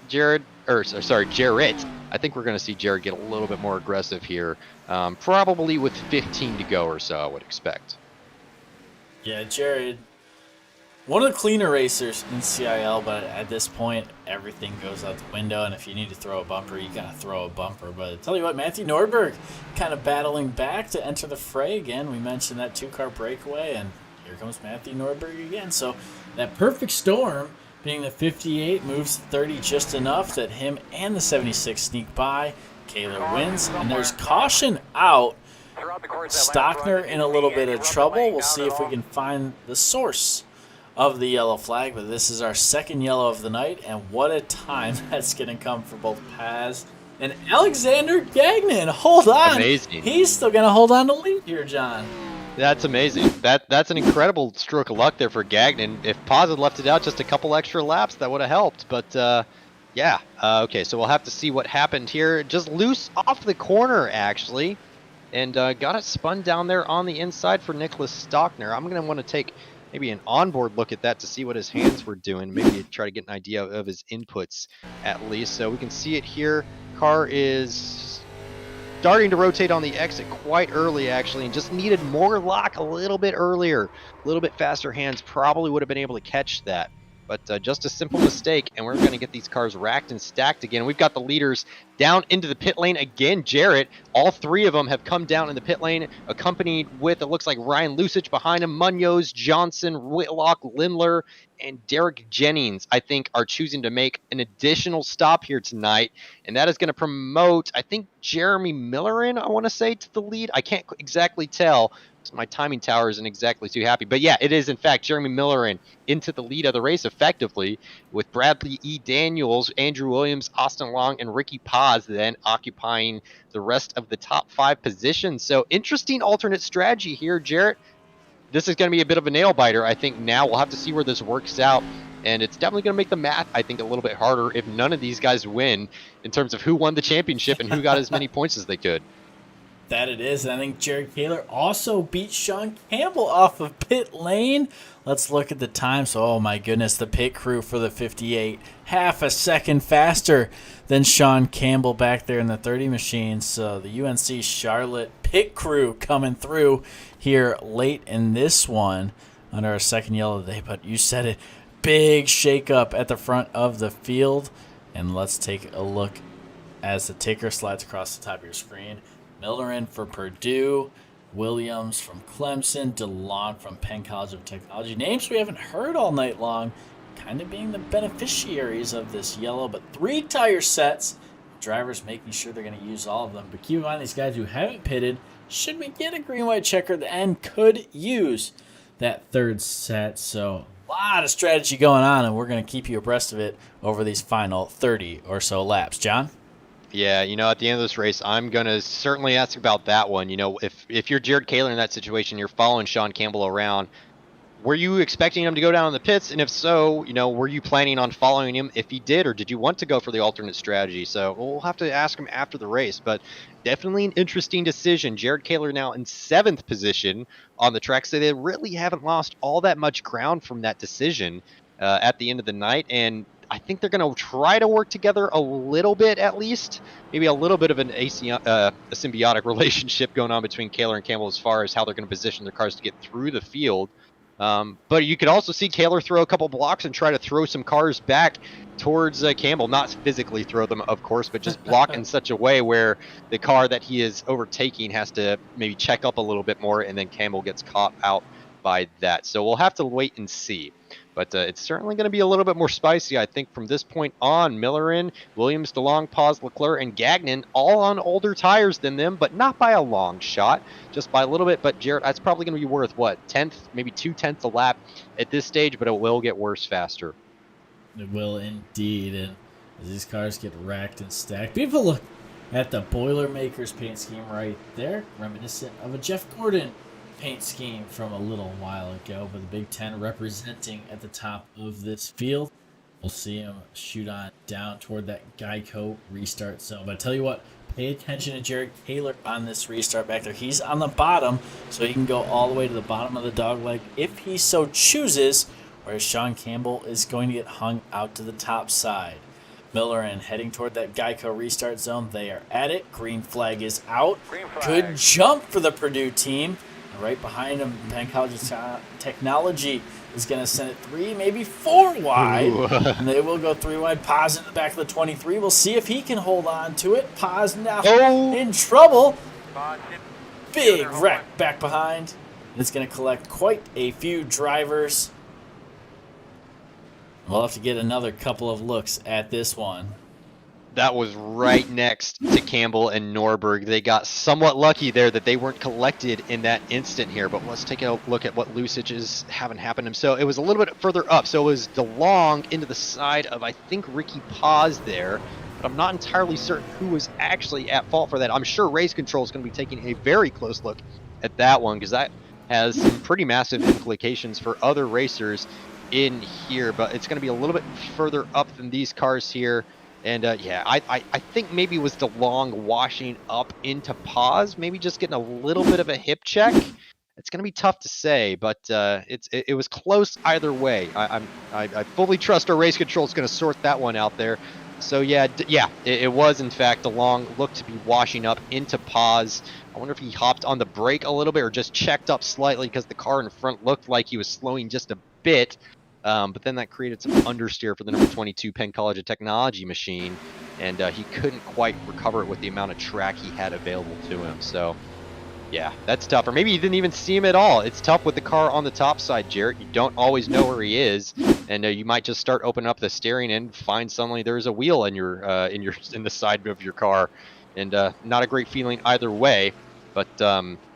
B: Jarrett, I think we're going to see Jared get a little bit more aggressive here, probably with 15 to go or so, I would expect.
A: Yeah, Jared, one of the cleaner racers in CIL, but at this point, everything goes out the window, and if you need to throw a bumper, you got to throw a bumper. But I tell you what, Matthew Norberg kind of battling back to enter the fray again. We mentioned that 2-car breakaway, and here comes Matthew Norberg again. So that perfect storm being the 58 moves to 30 just enough that him and the 76 sneak by. Kaler wins, and there's caution out. Stockner in a little bit of trouble. We'll see if we can find the source of the yellow flag, but this is our second yellow of the night, and what a time that's going to come for both Paz and Alexander Gagnon. Hold on.
B: Amazing.
A: He's still going to hold on to lead here, John.
B: That's amazing. That's an incredible stroke of luck there for Gagnon. If Paz had left it out just a couple extra laps, that would have helped. But yeah, okay. So we'll have to see what happened here. Just loose off the corner actually, and got it spun down there on the inside for Nicholas Stockner. I'm gonna want to take maybe an onboard look at that to see what his hands were doing. Maybe try to get an idea of his inputs at least. So we can see it here. Car is starting to rotate on the exit quite early actually, and just needed more lock a little bit earlier. A little bit faster hands probably would have been able to catch that, but just a simple mistake, and we're going to get these cars racked and stacked again. We've got the leaders down into the pit lane again. Jarrett, all three of them have come down in the pit lane, accompanied with, it looks like, Ryan Lusich behind him. Munoz, Johnson, Whitlock, Lindler, and Derek Jennings, I think, are choosing to make an additional stop here tonight, and that is going to promote, I think, Jeremy Millerin, I want to say, to the lead. I can't exactly tell. My timing tower isn't exactly too happy, but yeah, it is in fact Jeremy Millerin into the lead of the race effectively, with Bradley E. Daniels, Andrew Williams, Austin Long, and Ricky Paz then occupying the rest of the top 5 positions. So interesting alternate strategy here, Jarrett. This is going to be a bit of a nail biter, I think. Now we'll have to see where this works out, and it's definitely going to make the math, I think, a little bit harder if none of these guys win in terms of who won the championship and who got as many points as they could.
A: That it is, and I think Jared Kaler also beat Sean Campbell off of pit lane. Let's look at the time. So, oh my goodness, the pit crew for the 58, half a second faster than Sean Campbell back there in the 30 machine. So the UNC Charlotte pit crew coming through here late in this one under our second yellow of the day. But you said it, big shakeup at the front of the field. And let's take a look as the ticker slides across the top of your screen. Millerin for Purdue, Williams from Clemson, DeLon from Penn College of Technology. Names we haven't heard all night long, kind of being the beneficiaries of this yellow, but 3 tire sets. Drivers making sure they're going to use all of them. But keep in mind, these guys who haven't pitted, should we get a green-white checker at the end, could use that 3rd set. So a lot of strategy going on, and we're going to keep you abreast of it over these final 30 or so laps. John?
B: Yeah, at the end of this race, I'm going to certainly ask about that one. If you're Jared Kaler in that situation, you're following Sean Campbell around, were you expecting him to go down in the pits? And if so, were you planning on following him if he did, or did you want to go for the alternate strategy? So we'll have to ask him after the race, but definitely an interesting decision. Jared Kaler now in 7th position on the track, so they really haven't lost all that much ground from that decision at the end of the night, and I think they're going to try to work together a little bit, at least. Maybe a little bit of a symbiotic relationship going on between Kaler and Campbell as far as how they're going to position their cars to get through the field. But you could also see Kaler throw a couple blocks and try to throw some cars back towards Campbell. Not physically throw them, of course, but just block in such a way where the car that he is overtaking has to maybe check up a little bit more, and then Campbell gets caught out by that. So we'll have to wait and see. But it's certainly going to be a little bit more spicy, I think, from this point on. Millerin, Williams, DeLong, Paz, Leclerc, and Gagnon all on older tires than them, but not by a long shot, just by a little bit. But, Jarrett, that's probably going to be worth, 10th, maybe 2/10 a lap at this stage, but it will get worse faster.
A: It will indeed, and as these cars get racked and stacked, people look at the Boilermakers paint scheme right there, reminiscent of a Jeff Gordon paint scheme from a little while ago, but the Big Ten representing at the top of this field. We'll see him shoot on down toward that Geico restart zone. But I tell you what, pay attention to Jared Kaler on this restart back there. He's on the bottom, so he can go all the way to the bottom of the dogleg if he so chooses, whereas Sean Campbell is going to get hung out to the top side. Millerin heading toward that Geico restart zone. They are at it. Green flag is out. Good jump for the Purdue team. Right behind him, Penn College of Technology is going to send it 3, maybe 4 wide. And they will go 3 wide. Paz in the back of the 23. We'll see if he can hold on to it. Paz now in trouble. Big wreck back behind. It's going to collect quite a few drivers. We'll have to get another couple of looks at this one.
B: That was right next to Campbell and Norberg. They got somewhat lucky there that they weren't collected in that instant here, but let's take a look at what Lusages haven't happened. So it was a little bit further up. So it was DeLong into the side of, I think, Ricky Paz there, but I'm not entirely certain who was actually at fault for that. I'm sure Race Control is going to be taking a very close look at that one, because that has some pretty massive implications for other racers in here, but it's going to be a little bit further up than these cars here. And yeah, I think maybe it was DeLong washing up into pause, maybe just getting a little bit of a hip check. It's going to be tough to say, but it was close either way. I fully trust our race control is going to sort that one out there. So yeah, it was in fact DeLong looked to be washing up into pause. I wonder if he hopped on the brake a little bit or just checked up slightly because the car in front looked like he was slowing just a bit. But then that created some understeer for the number 22 Penn College of Technology machine, and he couldn't quite recover it with the amount of track he had available to him. So yeah, that's tough. Or maybe you didn't even see him at all. It's tough with the car on the top side, Jarrett. You don't always know where he is, and you might just start opening up the steering and find suddenly there's a wheel in in the side of your car, and not a great feeling either way. But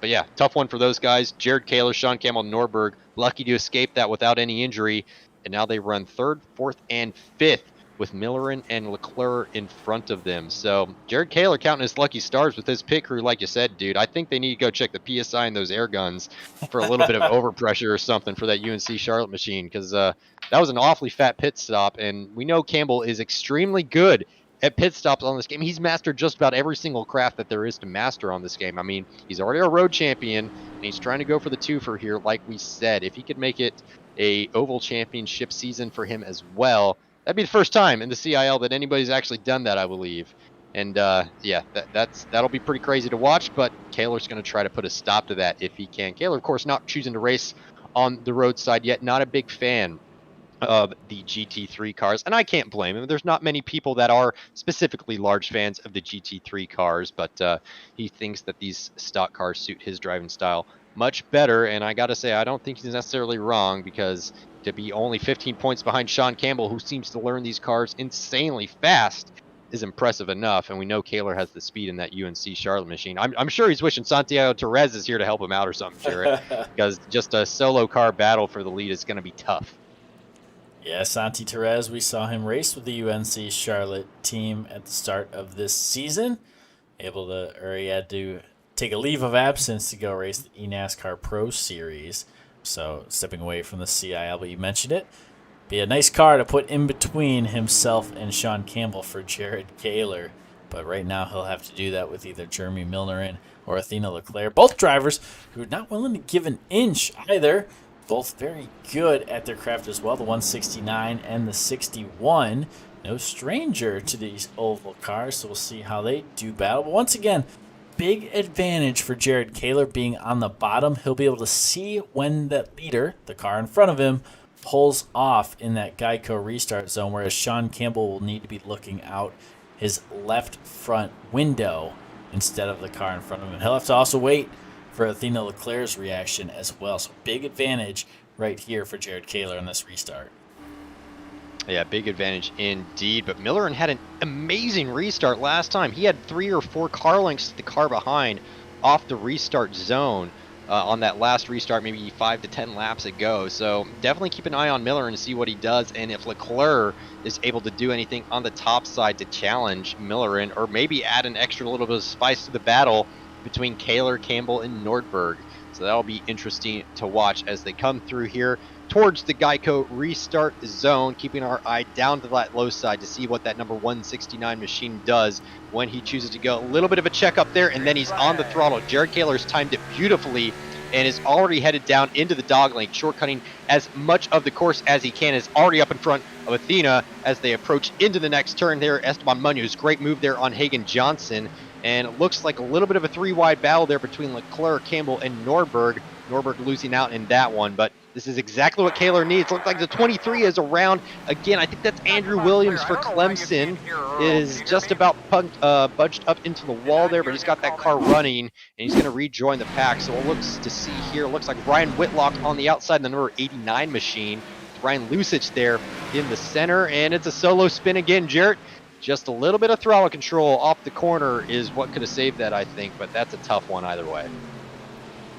B: yeah, tough one for those guys. Jared Kaler, Sean Campbell, Norberg, lucky to escape that without any injury, and now they run third, fourth, and fifth, with Miller and Leclerc in front of them. So Jared Kaler counting his lucky stars with his pit crew, like you said, dude. I think they need to go check the PSI in those air guns for a little bit of overpressure or something for that UNC Charlotte machine, because that was an awfully fat pit stop, and we know Campbell is extremely good at pit stops on this game. He's mastered just about every single craft that there is to master on this game. I mean, he's already a road champion, and he's trying to go for the twofer here, like we said. If he could make it a oval championship season for him as well, that'd be the first time in the CIL that anybody's actually done that, I believe. And yeah, that'll be pretty crazy to watch, but Kaler's going to try to put a stop to that if he can. Kaler, of course, not choosing to race on the roadside yet, not a big fan of the GT3 cars, and I can't blame him. There's not many people that are specifically large fans of the GT3 cars, but he thinks that these stock cars suit his driving style much better, and I gotta say, I don't think he's necessarily wrong, because to be only 15 points behind Sean Campbell, who seems to learn these cars insanely fast, is impressive enough, and we know Kaler has the speed in that UNC Charlotte machine. I'm sure he's wishing Santiago Perez is here to help him out or something, Jarrett, because just a solo car battle for the lead is going to be tough.
A: Yeah, Santi Perez, we saw him race with the UNC Charlotte team at the start of this season. He had to take a leave of absence to go race the eNASCAR Pro Series. So stepping away from the CIL, but you mentioned it. Be a nice car to put in between himself and Sean Campbell for Jared Kaler. But right now he'll have to do that with either Jeremy Milner or Athena Leclaire. Both drivers who are not willing to give an inch either. Both very good at their craft as well, the 169 and the 61. No stranger to these oval cars, so we'll see how they do battle. But once again, big advantage for Jared Kaler being on the bottom. He'll be able to see when that leader, the car in front of him, pulls off in that Geico restart zone, whereas Sean Campbell will need to be looking out his left front window instead of the car in front of him. He'll have to also wait for Athena Leclaire's reaction as well. So big advantage right here for Jared Kaler in this restart.
B: Yeah, big advantage indeed. But Miller had an amazing restart last time. He had 3 or 4 car lengths to the car behind off the restart zone on that last restart, maybe 5 to 10 laps ago. So definitely keep an eye on Miller and see what he does, and if Leclerc is able to do anything on the top side to challenge Miller or maybe add an extra little bit of spice to the battle between Kaler, Campbell, and Nordberg. So that'll be interesting to watch as they come through here towards the Geico restart zone, keeping our eye down to that low side to see what that number 169 machine does when he chooses to go. A little bit of a check up there, and then he's on the throttle. Jared Kaler's timed it beautifully and is already headed down into the dog lane, shortcutting as much of the course as he can. Is already up in front of Athena as they approach into the next turn there. Esteban Munoz, great move there on Hagen Johnson. And it looks like a little bit of a 3-wide battle there between Leclerc, Campbell, and Nordberg. Nordberg losing out in that one, but this is exactly what Kaler needs. Looks like the 23 is around. Again, I think that's Andrew Williams for Clemson. Is just about budged up into the wall there, but he's got that car running, and he's going to rejoin the pack. So it looks to see here, looks like Ryan Whitlock on the outside in the number 89 machine. Ryan Lusich there in the center, and it's a solo spin again, Jarrett. Just a little bit of throttle control off the corner is what could have saved that, I think, but that's a tough one either way.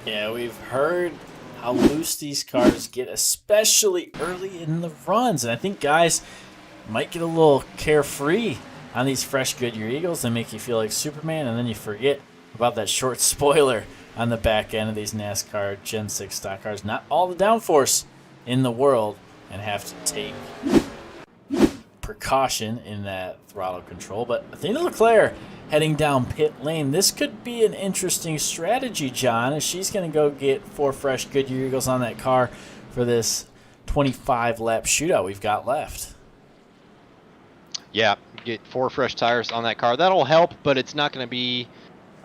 A: Yeah, we've heard how loose these cars get, especially early in the runs. And I think guys might get a little carefree on these fresh Goodyear Eagles. They make you feel like Superman, and then you forget about that short spoiler on the back end of these NASCAR Gen 6 stock cars. Not all the downforce in the world, and have to take precaution in that throttle control. But Athena Leclaire heading down pit lane. This could be an interesting strategy, John, as she's going to go get 4 fresh Goodyear Eagles on that car for this 25-lap shootout we've got left.
B: Yeah, get 4 fresh tires on that car. That'll help, but it's not going to be,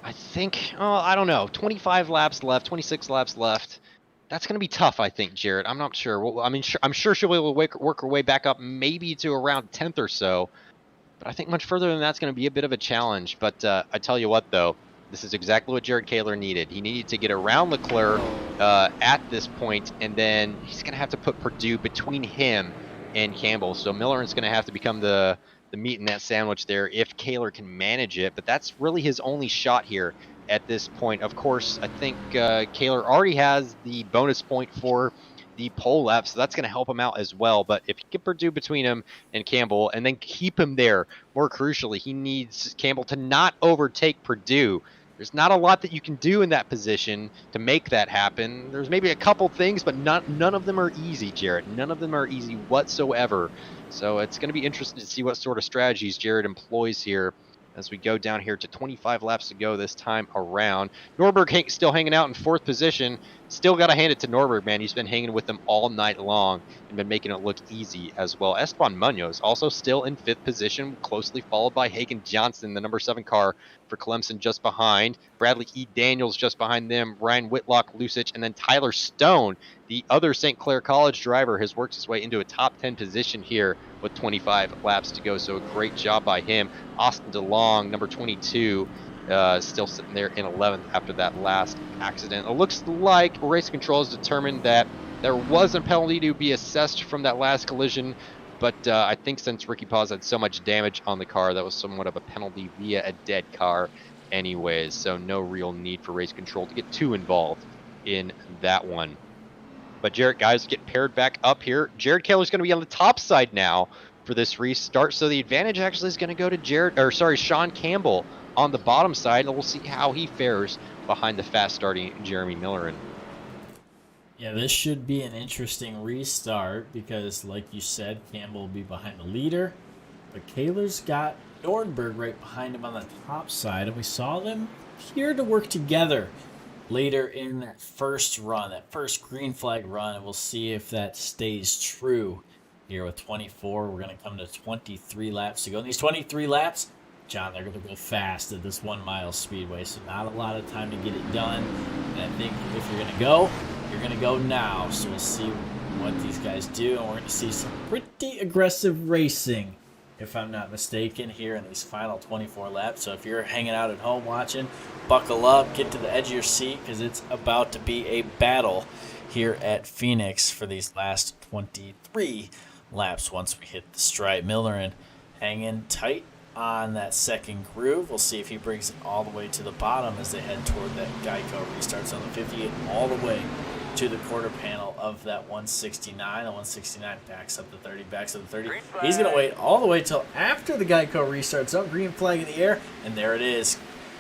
B: I think, I don't know, 25 laps left, 26 laps left. That's going to be tough, I think, Jared. I'm not sure. Well, I mean, I'm sure she'll be able to work her way back up maybe to around 10th or so. But I think much further than that's going to be a bit of a challenge. But I tell you what, though, this is exactly what Jared Kaler needed. He needed to get around Leclerc at this point, and then he's going to have to put Purdue between him and Campbell. So Miller's going to have to become the meat in that sandwich there if Kaler can manage it. But that's really his only shot here at this point. Of course, I think Kaler already has the bonus point for the pole lap, so that's going to help him out as well. But if he can Purdue between him and Campbell and then keep him there, more crucially, he needs Campbell to not overtake Purdue. There's not a lot that you can do in that position to make that happen. There's maybe a couple things, but none of them are easy, Jared. None of them are easy whatsoever. So it's going to be interesting to see what sort of strategies Jared employs here as we go down here to 25 laps to go this time around. Norberg still hanging out in 4th position. Still got to hand it to Norberg, man. He's been hanging with them all night long and been making it look easy as well. Esteban Munoz also still in 5th position, closely followed by Hagen Johnson, the number 7 car for Clemson, just behind. Bradley E. Daniels just behind them. Ryan Whitlock, Lusich, and then Tyler Stone, the other St. Clair College driver, has worked his way into a top 10 position here with 25 laps to go. So a great job by him. Austin DeLong, number 22, still sitting there in 11th after that last accident. It looks like race control has determined that there was a penalty to be assessed from that last collision, but I think since Ricky Paz had so much damage on the car, that was somewhat of a penalty via a dead car anyways, so no real need for race control to get too involved in that one. But Jared, guys, get paired back up here. Jared Kaler's going to be on the top side now for this restart, so the advantage actually is going to go to Sean Campbell on the bottom side, and we'll see how he fares behind the fast-starting Jeremy Miller.
A: Yeah, this should be an interesting restart because, like you said, Campbell will be behind the leader, but Kaler's got Nordberg right behind him on the top side, and we saw them appear to work together later in that first run, that first green flag run, and we'll see if that stays true here with 24. We're going to come to 23 laps to go. In these 23 laps, John, they're going to go fast at this 1 mile speedway, so not a lot of time to get it done. And I think if you're going to go, you're going to go now. So we'll see what these guys do, and we're going to see some pretty aggressive racing, if I'm not mistaken, here in these final 24 laps. So if you're hanging out at home watching, buckle up, get to the edge of your seat, because it's about to be a battle here at Phoenix for these last 23 laps once we hit the stride. Miller and hanging tight on that second groove. We'll see if he brings it all the way to the bottom as they head toward that Geico restarts on the 58 all the way to the quarter panel of that 169. The 169 backs up the 30, backs up the 30. He's going to wait all the way till after the Geico restarts. Up, green flag in the air, and there it is.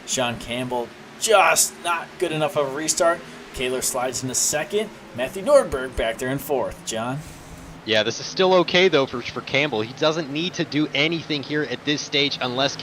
A: Sean Campbell just not good enough of a restart. Kaler slides into second. Matthew Nordberg back there in 4th. John?
B: Yeah, this is still okay, though, for Campbell. He doesn't need to do anything here at this stage unless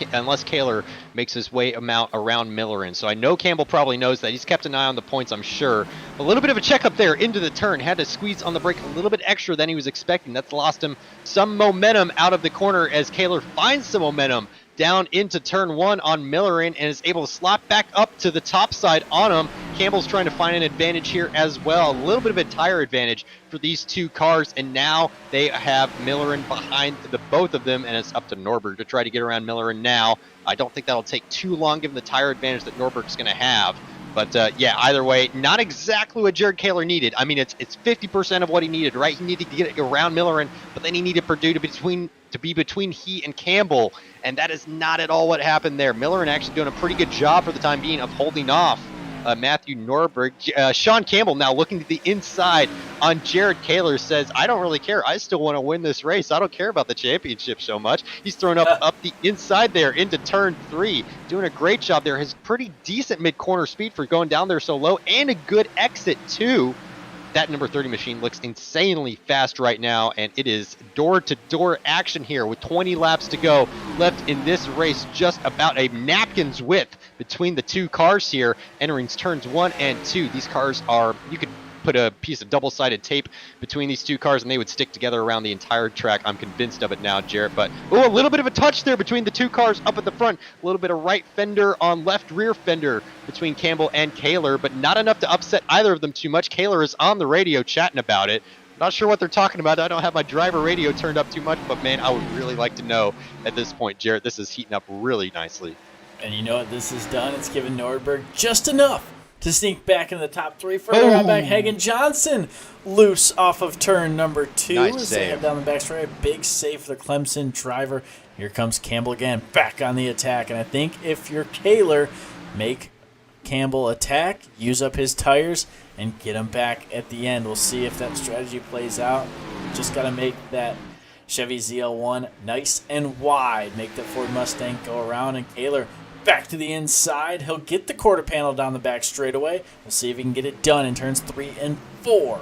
B: Kaler makes his way around Miller. And so I know Campbell probably knows that. He's kept an eye on the points, I'm sure. A little bit of a checkup there into the turn. Had to squeeze on the brake a little bit extra than he was expecting. That's lost him some momentum out of the corner as Kaler finds some momentum down into turn 1 on Millerin and is able to slot back up to the top side on him. Campbell's trying to find an advantage here as well. A little bit of a tire advantage for these two cars, and now they have Millerin behind the both of them, and it's up to Norberg to try to get around Millerin now. I don't think that'll take too long given the tire advantage that Norberg's going to have. But, yeah, either way, not exactly what Jared Kaler needed. I mean, it's 50% of what he needed, right? He needed to get around Millerin, but then he needed Purdue to be between he and Campbell, and that is not at all what happened there. Millerin actually doing a pretty good job for the time being of holding off Matthew Norberg. Sean Campbell now looking to the inside on Jared Kaler, says, I don't really care. I still want to win this race. I don't care about the championship so much. He's thrown up the inside there into turn 3. Doing a great job there. Has pretty decent mid-corner speed for going down there so low, and a good exit too. That number 30 machine looks insanely fast right now, and it is door-to-door action here with 20 laps to go left in this race. Just about a napkin's width between the two cars here, entering turns 1 and 2. These cars are, you could put a piece of double-sided tape between these two cars and they would stick together around the entire track. I'm convinced of it now, Jarrett. But a little bit of a touch there between the two cars up at the front. A little bit of right fender on left rear fender between Campbell and Kaler, but not enough to upset either of them too much. Kaler is on the radio chatting about it. Not sure what they're talking about. I don't have my driver radio turned up too much, but man, I would really like to know at this point, Jarrett. This is heating up really nicely.
A: And you know what this has done? It's given Nordberg just enough to sneak back into the top 3. Further on back, Hagen Johnson loose off of turn number 2.
B: Nice
A: as
B: save.
A: they head down the back straight. Big save for the Clemson driver. Here comes Campbell again, back on the attack. And I think if you're Kaler, make Campbell attack, use up his tires, and get him back at the end. We'll see if that strategy plays out. Just got to make that Chevy ZL1 nice and wide. Make the Ford Mustang go around, and Kaler back to the inside. He'll get the quarter panel down the back straightaway. We'll see if he can get it done in turns 3 and 4.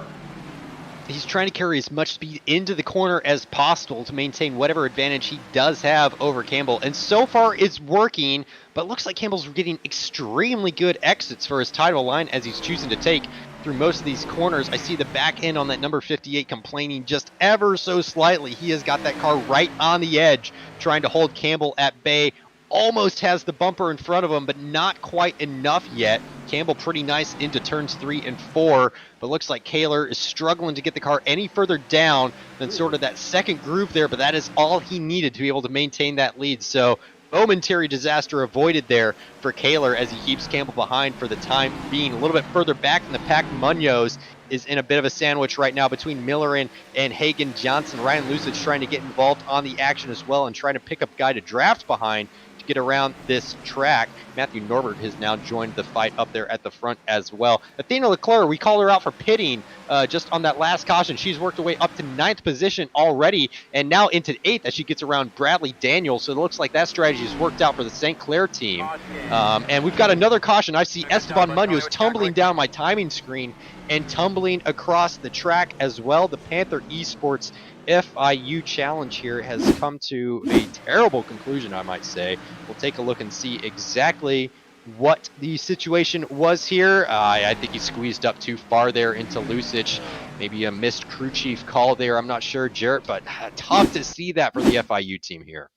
B: He's trying to carry as much speed into the corner as possible to maintain whatever advantage he does have over Campbell. And so far it's working, but it looks like Campbell's getting extremely good exits for his title line as he's choosing to take through most of these corners. I see the back end on that number 58 complaining just ever so slightly. He has got that car right on the edge, trying to hold Campbell at bay. Almost has the bumper in front of him, but not quite enough yet. Campbell pretty nice into turns 3 and 4, but looks like Kaler is struggling to get the car any further down than sort of that second groove there, but that is all he needed to be able to maintain that lead. So momentary disaster avoided there for Kaler as he keeps Campbell behind for the time being. A little bit further back in the pack, Munoz is in a bit of a sandwich right now between Miller and Hagen Johnson. Ryan Lusage trying to get involved on the action as well and trying to pick up a guy to draft behind to get around this track. Matthew Norbert has now joined the fight up there at the front as well. Athena Leclaire, we call her out for pitting just on that last caution. She's worked her way up to 9th position already and now into 8th as she gets around Bradley Daniels. So it looks like that strategy has worked out for the St. Clair team. And we've got another caution. I see Esteban Munoz tumbling down my timing screen and tumbling across the track as well. The Panther Esports FIU challenge here has come to a terrible conclusion, I might say. We'll take a look and see exactly what the situation was here. I think he squeezed up too far there into Lusage. Maybe a missed crew chief call there. I'm not sure, Jarrett, but tough to see that for the FIU team here.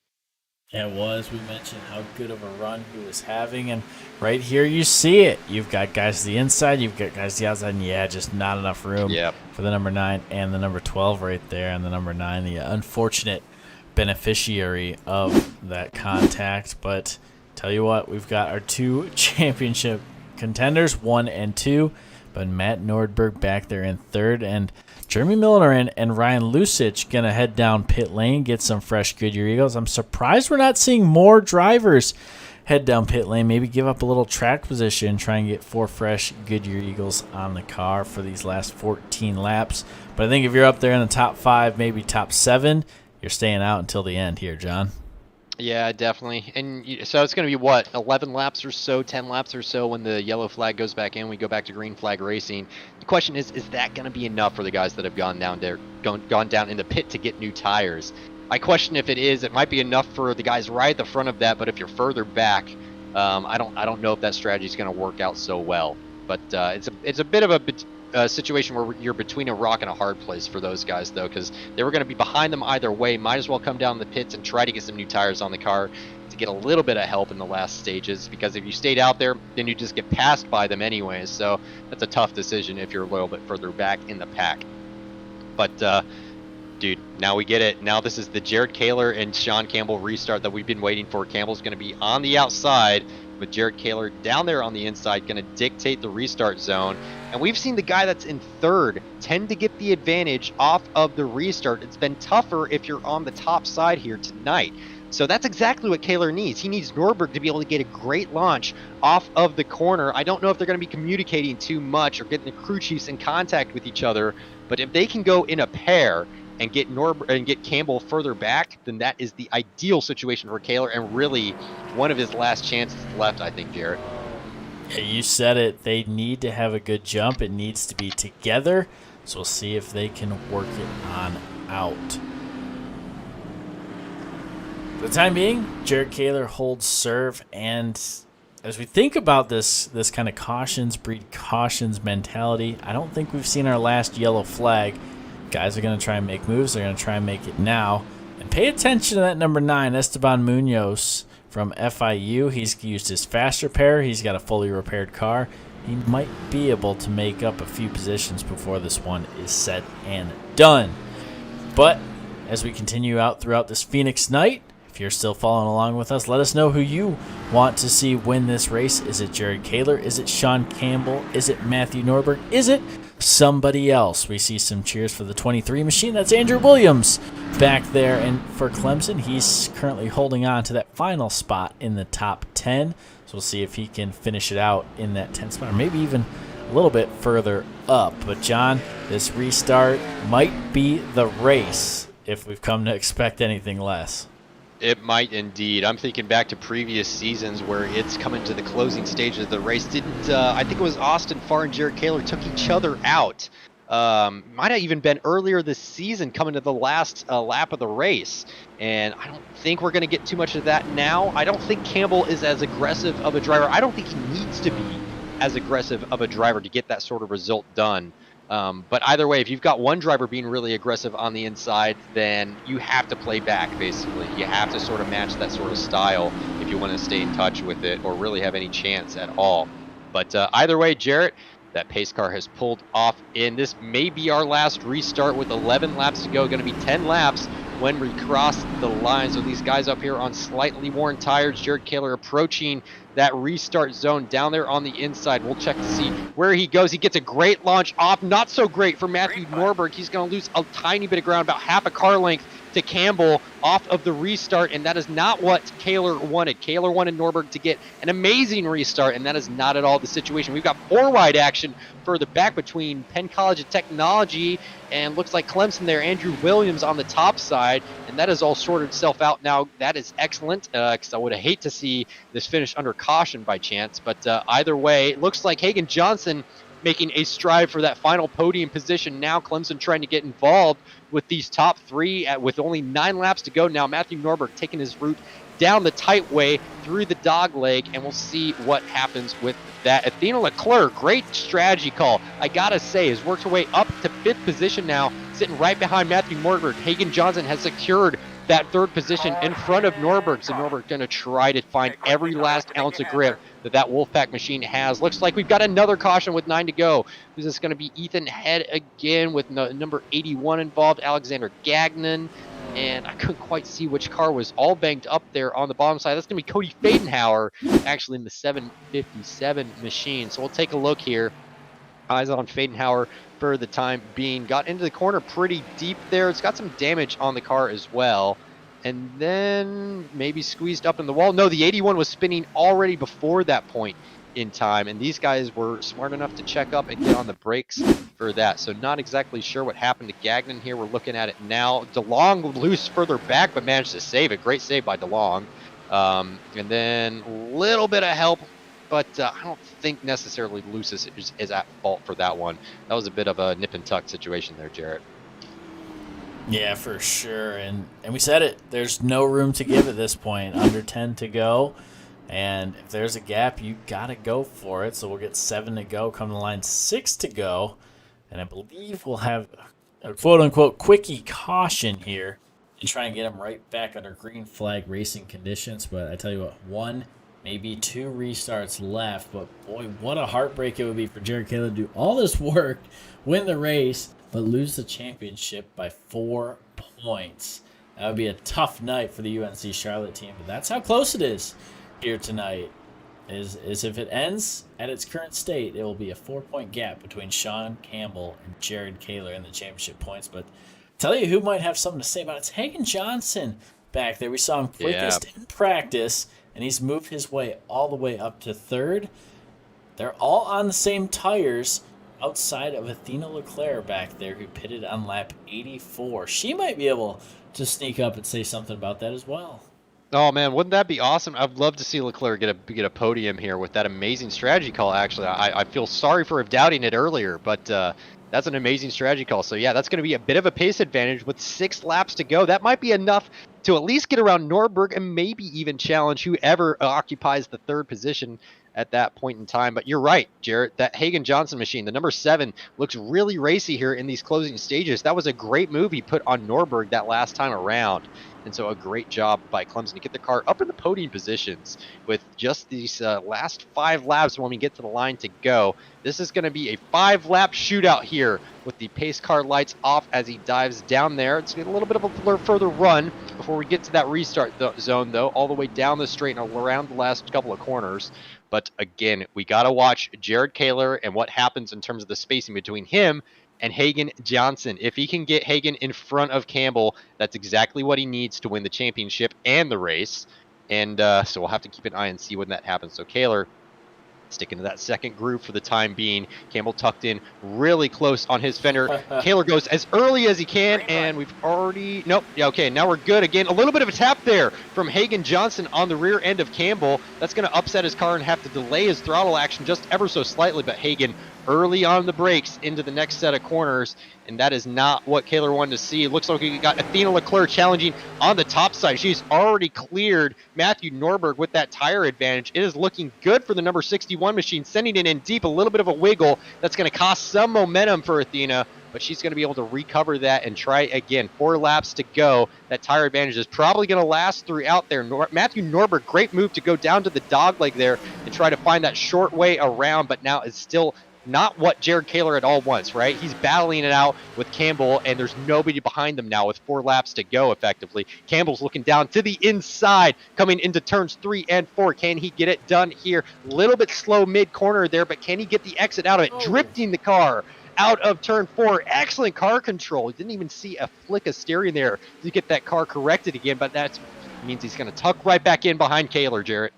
A: Yeah, it was. We mentioned how good of a run he was having, and right here you see it. You've got guys to the inside, you've got guys to the outside, and yeah, just not enough room for the number 9 and the number 12 right there, and the number 9, the unfortunate beneficiary of that contact. But tell you what, we've got our 2 championship contenders, 1 and 2, but Matt Nordberg back there in 3rd, and Jeremy Miller and Ryan Lusage going to head down pit lane, get some fresh Goodyear Eagles. I'm surprised we're not seeing more drivers head down pit lane, maybe give up a little track position, try and get 4 fresh Goodyear Eagles on the car for these last 14 laps. But I think if you're up there in the top 5, maybe top 7, you're staying out until the end here, John.
B: Yeah, definitely. And so it's going to be, what, 11 laps or so, 10 laps or so when the yellow flag goes back in. We go back to green flag racing. The question is that going to be enough for the guys that have gone down there, gone down in the pit to get new tires? I question if it is. It might be enough for the guys right at the front of that, but if you're further back, I don't know if that strategy is going to work out so well. But it's a bit of a situation where you're between a rock and a hard place for those guys, though, because they were going to be behind them either way. Might as well come down the pits and try to get some new tires on the car to get a little bit of help in the last stages, because if you stayed out there, then you just get passed by them anyways. So that's a tough decision if you're a little bit further back in the pack. But dude, now we get it. Now this is the Jared Kaler and Sean Campbell restart that we've been waiting for. Campbell's going to be on the outside with Jared Kaler down there on the inside, going to dictate the restart zone. And we've seen the guy that's in 3rd tend to get the advantage off of the restart. It's been tougher if you're on the top side here tonight. So that's exactly what Kaler needs. He needs Norberg to be able to get a great launch off of the corner. I don't know if they're going to be communicating too much or getting the crew chiefs in contact with each other, but if they can go in a pair and get Campbell further back, then that is the ideal situation for Kaler and really one of his last chances left, I think, Jarrett.
A: Yeah, you said it. They need to have a good jump. It needs to be together. So we'll see if they can work it on out. For the time being, Jared Kaler holds serve, and as we think about this kind of cautions breed cautions mentality, I don't think we've seen our last yellow flag. Guys are going to try and make moves. They're going to try and make it now. And pay attention to that number 9, Esteban Munoz from FIU. He's used his fast repair. He's got a fully repaired car. He might be able to make up a few positions before this one is said and done. But as we continue out throughout this Phoenix night, if you're still following along with us, let us know who you want to see win this race. Is it Jared Kaler? Is it Sean Campbell? Is it Matthew Norberg? Is it somebody else? We see some cheers for the 23 machine. That's Andrew Williams back there. And for Clemson, he's currently holding on to that final spot in the top 10. So we'll see if he can finish it out in that 10th spot, or maybe even a little bit further up. But John, this restart might be the race if we've come to expect anything less.
B: It might indeed. I'm thinking back to previous seasons where it's coming to the closing stages of the race. I think it was Austin Farr and Jared Kaler took each other out. Might have even been earlier this season coming to the last lap of the race. And I don't think we're going to get too much of that now. I don't think Campbell is as aggressive of a driver. I don't think he needs to be as aggressive of a driver to get that sort of result done. But either way, if you've got one driver being really aggressive on the inside, then you have to play back, basically. You have to sort of match that sort of style if you want to stay in touch with it or really have any chance at all. But either way, Jarrett, that pace car has pulled off in. This may be our last restart with 11 laps to go. Going to be 10 laps when we cross the line. So these guys up here on slightly worn tires, Jared Kaler approaching that restart zone down there on the inside. We'll check to see where he goes. He gets a great launch off. Not so great for Matthew Norberg. He's going to lose a tiny bit of ground, about half a car length to Campbell off of the restart, and that is not what Kaler wanted. Kaler wanted Norberg to get an amazing restart, and that is not at all the situation. We've got 4-wide action further back between Penn College of Technology and looks like Clemson there. Andrew Williams on the top side, and that has all sorted itself out now. That is excellent, because I would have hate to see this finish under caution by chance, but either way, it looks like Hagan Johnson making a stride for that final podium position. Now Clemson trying to get involved with these top 3 with only 9 laps to go. Now Matthew Norberg taking his route down the tight way through the dog leg, and we'll see what happens with that. Athena Leclaire, great strategy call. I gotta say, has worked her way up to 5th position now, sitting right behind Matthew Norberg. Hagan Johnson has secured that 3rd position in front of Norberg. So Norberg going to try to find every last ounce of grip that Wolfpack machine has. Looks like we've got another caution with 9 to go. This is going to be Ethan Head again with number 81 involved, Alexander Gagnon. And I couldn't quite see which car was all banged up there on the bottom side. That's going to be Cody Fadenhauer, actually in the 757 machine. So we'll take a look here. Eyes on Fadenhauer for the time being. Got into the corner pretty deep there. It's got some damage on the car as well. And then maybe squeezed up in the wall. No, the 81 was spinning already before that point in time. And these guys were smart enough to check up and get on the brakes for that. So not exactly sure what happened to Gagnon here. We're looking at it now. DeLong loose further back, but managed to save it. Great save by DeLong. And then a little bit of help, but I don't think necessarily Lucis is at fault for that one. That was a bit of a nip and tuck situation there, Jarrett.
A: Yeah, for sure. And we said it. There's no room to give at this point. Under 10 to go. And if there's a gap, you got to go for it. So we'll get 7 to go. Come to the line, 6 to go. And I believe we'll have a quote-unquote quickie caution here and try and get them right back under green flag racing conditions. But I tell you what, 1, maybe 2 restarts left. But, boy, what a heartbreak it would be for Jared Kaler to do all this work, win the race, but lose the championship by 4 points. That would be a tough night for the UNC Charlotte team, but that's how close it is here tonight. Is if it ends at its current state, it will be a 4-point gap between Sean Campbell and Jared Kaler in the championship points. But tell you who might have something to say about it. It's Hagan Johnson back there. We saw him quickest in practice, and he's moved his way all the way up to third. They're all on the same tires outside of Athena Leclaire back there, who pitted on lap 84. She might be able to sneak up and say something about that as well.
B: Oh man, wouldn't that be awesome? I'd love to see Leclerc get a podium here with that amazing strategy call. Actually, I feel sorry for doubting it earlier, but that's an amazing strategy call. So yeah, that's going to be a bit of a pace advantage with 6 laps to go. That might be enough to at least get around Nürburgring and maybe even challenge whoever occupies the 3rd position at that point in time. But you're right, Jarrett, that Hagen-Johnson machine, the number 7, looks really racy here in these closing stages. That was a great move he put on Nürburgring that last time around. And so a great job by Clemson to get the car up in the podium positions with just these last 5 laps when we get to the line to go. This is going to be a 5-lap shootout here with the pace car lights off as he dives down there. It's a little bit of a further run before we get to that restart zone, though, all the way down the straight and around the last couple of corners. But again, we got to watch Jared Kaler and what happens in terms of the spacing between him and Hagen-Johnson. If he can get Hagen in front of Campbell, that's exactly what he needs to win the championship and the race. And so we'll have to keep an eye and see when that happens. So Kaler sticking to that second group for the time being. Campbell tucked in really close on his fender. Kaler goes as early as he can, and we've already... Nope. Yeah, okay, now we're good again. A little bit of a tap there from Hagen-Johnson on the rear end of Campbell. That's going to upset his car and have to delay his throttle action just ever so slightly, but Hagen early on the brakes into the next set of corners, and that is not what Kaler wanted to see. It looks like we got Athena Leclaire challenging on the top side. She's already cleared Matthew Nürburgring with that tire advantage. It is looking good for the number 61 machine, sending it in deep, a little bit of a wiggle. That's going to cost some momentum for Athena, but she's going to be able to recover that and try again. 4 laps to go. That tire advantage is probably going to last throughout there. Matthew Nürburgring, great move to go down to the dogleg there and try to find that short way around, but now it's still not what Jared Kaler at all wants, right? He's battling it out with Campbell, and there's nobody behind them now with 4 laps to go, effectively. Campbell's looking down to the inside, coming into turns 3 and 4. Can he get it done here? A little bit slow mid-corner there, but can he get the exit out of it? Drifting the car out of turn 4. Excellent car control. He didn't even see a flick of steering there to get that car corrected again, but that means he's going to tuck right back in behind Kaler, Jarrett.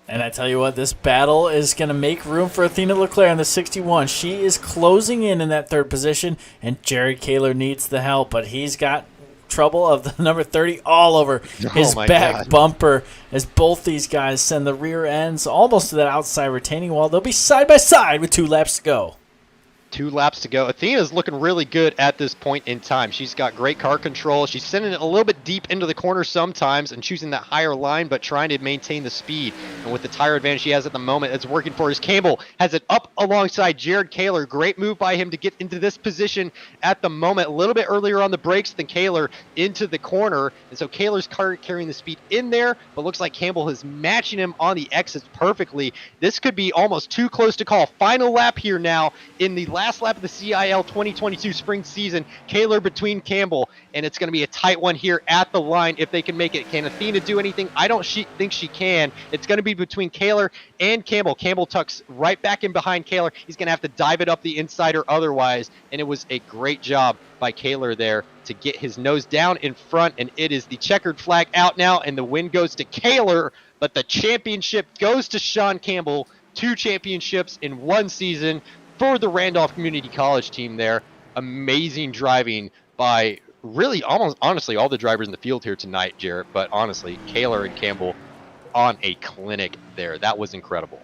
A: And I tell you what, this battle is going to make room for Athena Leclaire in the 61. She is closing in that 3rd position, and Jared Kaler needs the help, but he's got trouble of the number 30 all over his back bumper as both these guys send the rear ends almost to that outside retaining wall. They'll be side by side with 2 laps to go.
B: 2 laps to go. Athena's looking really good at this point in time. She's got great car control. She's sending it a little bit deep into the corner sometimes and choosing that higher line, but trying to maintain the speed. And with the tire advantage she has at the moment, it's working for us. Campbell has it up alongside Jared Kaler. Great move by him to get into this position at the moment. A little bit earlier on the brakes than Kaler into the corner. And so Kaler's carrying the speed in there, but looks like Campbell is matching him on the exits perfectly. This could be almost too close to call. Final lap here now in the last lap of the CIL 2022 spring season. Kaler between Campbell, and it's going to be a tight one here at the line if they can make it. Can Athena do anything? I don't think she can. It's going to be between Kaler and Campbell. Campbell tucks right back in behind Kaler. He's going to have to dive it up the inside or otherwise, and it was a great job by Kaler there to get his nose down in front, and it is the checkered flag out now, and the win goes to Kaler, but the championship goes to Sean Campbell. 2 championships in 1 season for the Randolph Community College team there. Amazing driving by really almost honestly all the drivers in the field here tonight, Jarrett, but honestly, Kaler and Campbell on a clinic there. That was incredible.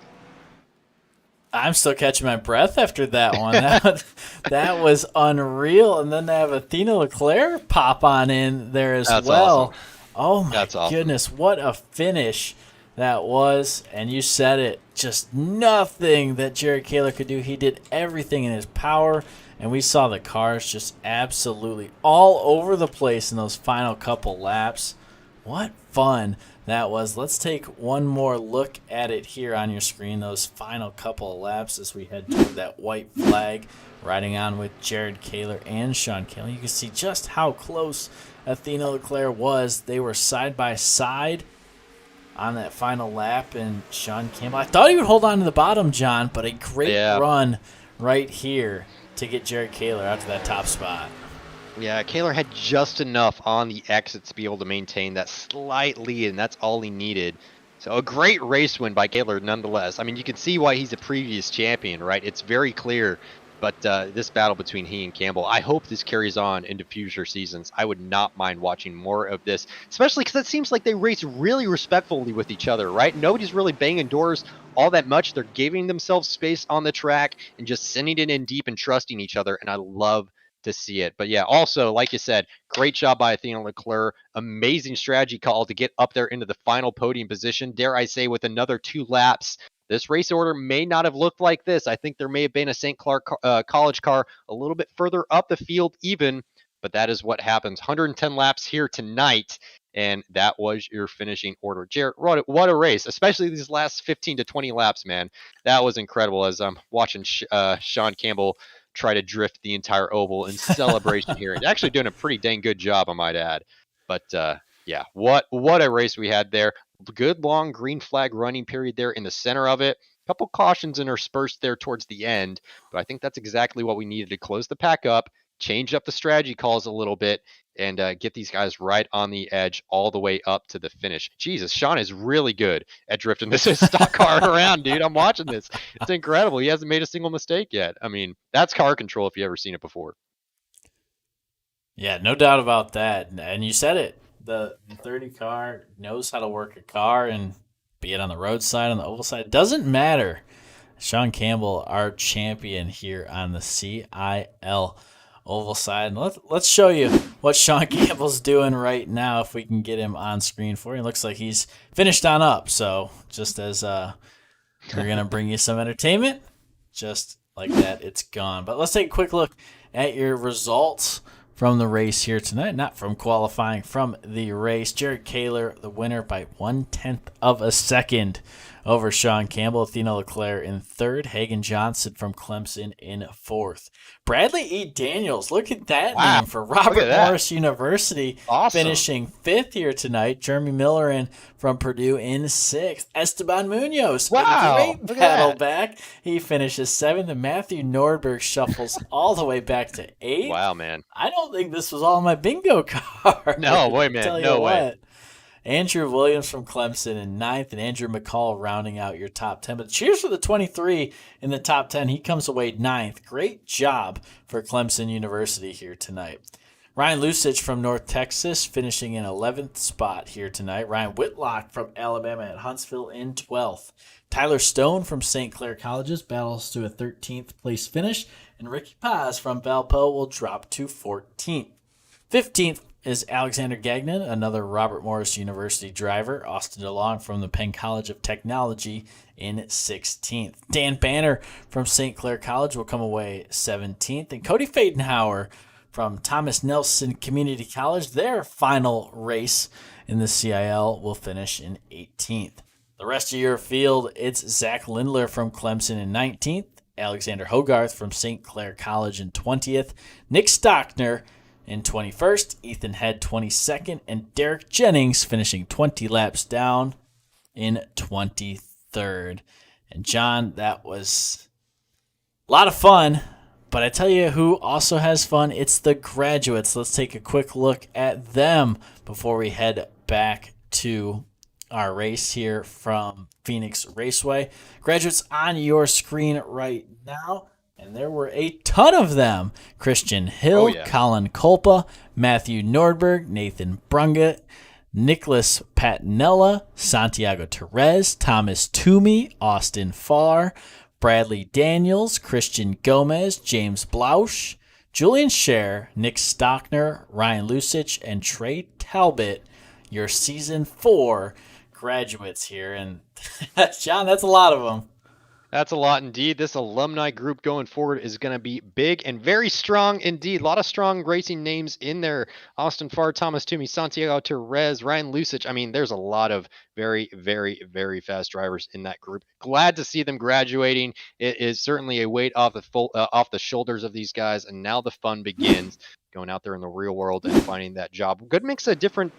A: I'm still catching my breath after that one. That was unreal. And then to have Athena Leclaire pop on in there as well. Awesome. Oh my goodness, what a finish that was. And you said it, just nothing that Jared Kaler could do. He did everything in his power, and we saw the cars just absolutely all over the place in those final couple laps. What fun that was. Let's take one more look at it here on your screen, those final couple of laps as we head toward that white flag, riding on with Jared Kaler and Sean Campbell. You can see just how close Athena Leclaire was. They were side by side on that final lap, and Sean Campbell, I thought he would hold on to the bottom, John, but a great run right here to get Jared Kaler out to that top spot.
B: Yeah, Kaler had just enough on the exit to be able to maintain that slight lead, and that's all he needed. So a great race win by Kaler nonetheless. I mean, you can see why he's a previous champion, right? It's very clear. But this battle between he and Campbell, I hope this carries on into future seasons. I would not mind watching more of this, especially because it seems like they race really respectfully with each other, right? Nobody's really banging doors all that much. They're giving themselves space on the track and just sending it in deep and trusting each other, and I love to see it. But yeah, also, like you said, great job by Athena Leclaire. Amazing strategy call to get up there into the final podium position. Dare I say, with another 2 laps, this race order may not have looked like this. I think there may have been a St. Clark College car a little bit further up the field even, but that is what happens. 110 laps here tonight, and that was your finishing order. Jarrett, what a race, especially these last 15 to 20 laps, man. That was incredible as I'm watching Sean Campbell try to drift the entire oval in celebration here. And actually doing a pretty dang good job, I might add. But yeah, what a race we had there. Good long green flag running period there in the center of it. A couple cautions interspersed there towards the end, but I think that's exactly what we needed to close the pack up, change up the strategy calls a little bit, and get these guys right on the edge all the way up to the finish. Jesus, Sean is really good at drifting this stock car around, dude. I'm watching this. It's incredible. He hasn't made a single mistake yet. I mean, that's car control if you ever seen it before.
A: Yeah, no doubt about that. And you said it. The 30 car knows how to work a car, and be it on the roadside, on the oval side, it doesn't matter. Sean Campbell, our champion here on the CIL oval side. And let's show you what Sean Campbell's doing right now if we can get him on screen for you. It looks like he's finished on up. So just as we're going to bring you some entertainment, just like that, it's gone. But let's take a quick look at your results from the race here tonight. Not from qualifying, from the race. Jared Kaler, the winner by 1/10 of a second over Sean Campbell. Athena Leclaire in third. Hagen Johnson from Clemson in fourth. Bradley E. Daniels, look at that name for Robert Morris University, finishing fifth here tonight. Jeremy Miller from Purdue in sixth. Esteban Munoz, a great battle back. He finishes seventh, and Matthew Nordberg shuffles all the way back to eighth.
B: Wow, man.
A: I don't think this was all my bingo card.
B: No way, man. No way.
A: Andrew Williams from Clemson in ninth, and Andrew McCall rounding out your top 10. But cheers for the 23 in the top 10. He comes away ninth. Great job for Clemson University here tonight. Ryan Lusich from North Texas finishing in 11th spot here tonight. Ryan Whitlock from Alabama at Huntsville in 12th. Tyler Stone from St. Clair Colleges battles to a 13th place finish. And Ricky Paz from Valpo will drop to 14th. 15th is Alexander Gagnon, another Robert Morris University driver. Austin DeLong from the Penn College of Technology in 16th. Dan Banner from St. Clair College will come away 17th. And Cody Fadenhauer from Thomas Nelson Community College, their final race in the CIL, will finish in 18th. The rest of your field, it's Zach Lindler from Clemson in 19th. Alexander Hogarth from St. Clair College in 20th. Nick Stockner in 21st, Ethan Head 22nd, and Derek Jennings finishing 20 laps down in 23rd. And John, that was a lot of fun, but I tell you who also has fun, it's the graduates. Let's take a quick look at them before we head back to our race here from Phoenix Raceway. Graduates on your screen right now. And there were a ton of them. Christian Hill, Colin Kolpa, Matthew Nordberg, Nathan Brunga, Nicholas Patinella, Santiago Perez, Thomas Toomey, Austin Farr, Bradley Daniels, Christian Gomez, James Blausch, Julian Scher, Nick Stockner, Ryan Lusich, and Trey Talbot, your Season 4 graduates here. And John, that's a lot of them.
B: That's a lot indeed. This alumni group going forward is going to be big and very strong indeed. A lot of strong racing names in there. Austin Farr, Thomas Toomey, Santiago Perez, Ryan Lusich. I mean, there's a lot of very, very, very fast drivers in that group. Glad to see them graduating. It is certainly a weight off the shoulders of these guys, and now the fun begins. Going out there in the real world and finding that job. Good mix of different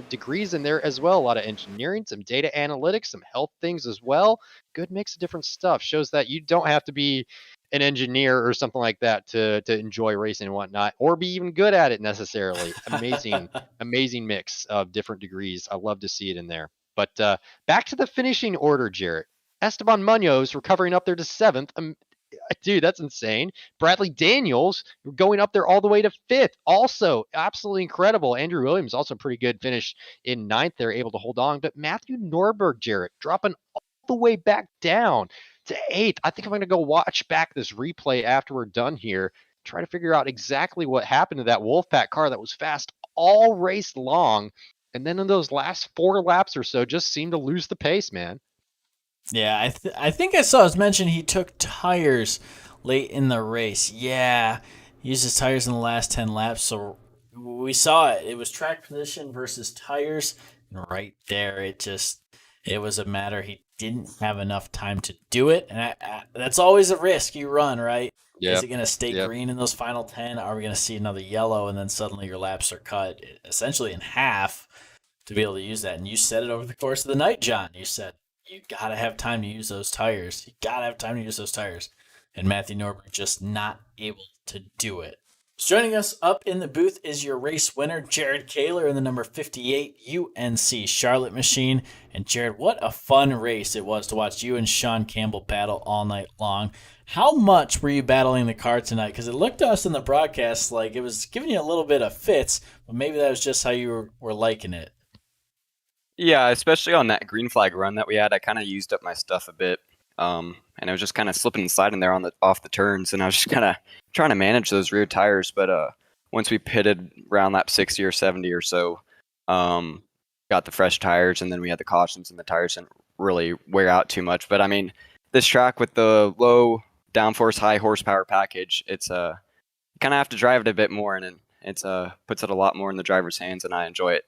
B: degrees in there as well. A lot of engineering, some data analytics, some health things as well. Good mix of different stuff. Shows that you don't have to be an engineer or something like that to enjoy racing and whatnot, or be even good at it necessarily. Amazing mix of different degrees. I love to see it in there. But back to the finishing order, Jarrett. Esteban Munoz recovering up there to 7th. Dude, that's insane. Bradley Daniels going up there all the way to 5th. Also, absolutely incredible. Andrew Williams, also pretty good finish in 9th there, able to hold on. But Matthew Norberg, Jarrett, dropping all the way back down to 8th. I think I'm going to go watch back this replay after we're done here, try to figure out exactly what happened to that Wolfpack car that was fast all race long. And then in those last 4 laps or so, just seemed to lose the pace, man.
A: Yeah, I think I saw it was mentioned he took tires late in the race. Yeah, he used his tires in the last 10 laps, so we saw it. It was track position versus tires, and right there, it was a matter he didn't have enough time to do it, and that's always a risk you run, right?
B: Yep.
A: Is it going to stay green in those final 10? Are we going to see another yellow, and then suddenly your laps are cut essentially in half to be able to use that? And you said it over the course of the night, John. You said, you got to have time to use those tires. And Matthew Norberg just not able to do it. Joining us up in the booth is your race winner, Jared Kaler, in the number 58 UNC Charlotte machine. And Jared, what a fun race it was to watch you and Sean Campbell battle all night long. How much were you battling the car tonight? Because it looked to us in the broadcast like it was giving you a little bit of fits, but maybe that was just how you were liking it.
C: Yeah, especially on that green flag run that we had, I kind of used up my stuff a bit, and I was just kind of slipping and sliding there off the turns, and I was just kind of trying to manage those rear tires. But once we pitted around lap 60 or 70 or so, got the fresh tires, and then we had the cautions, and the tires didn't really wear out too much. But I mean, this track with the low downforce, high horsepower package, it's kind of have to drive it a bit more, and it's puts it a lot more in the driver's hands, and I enjoy it.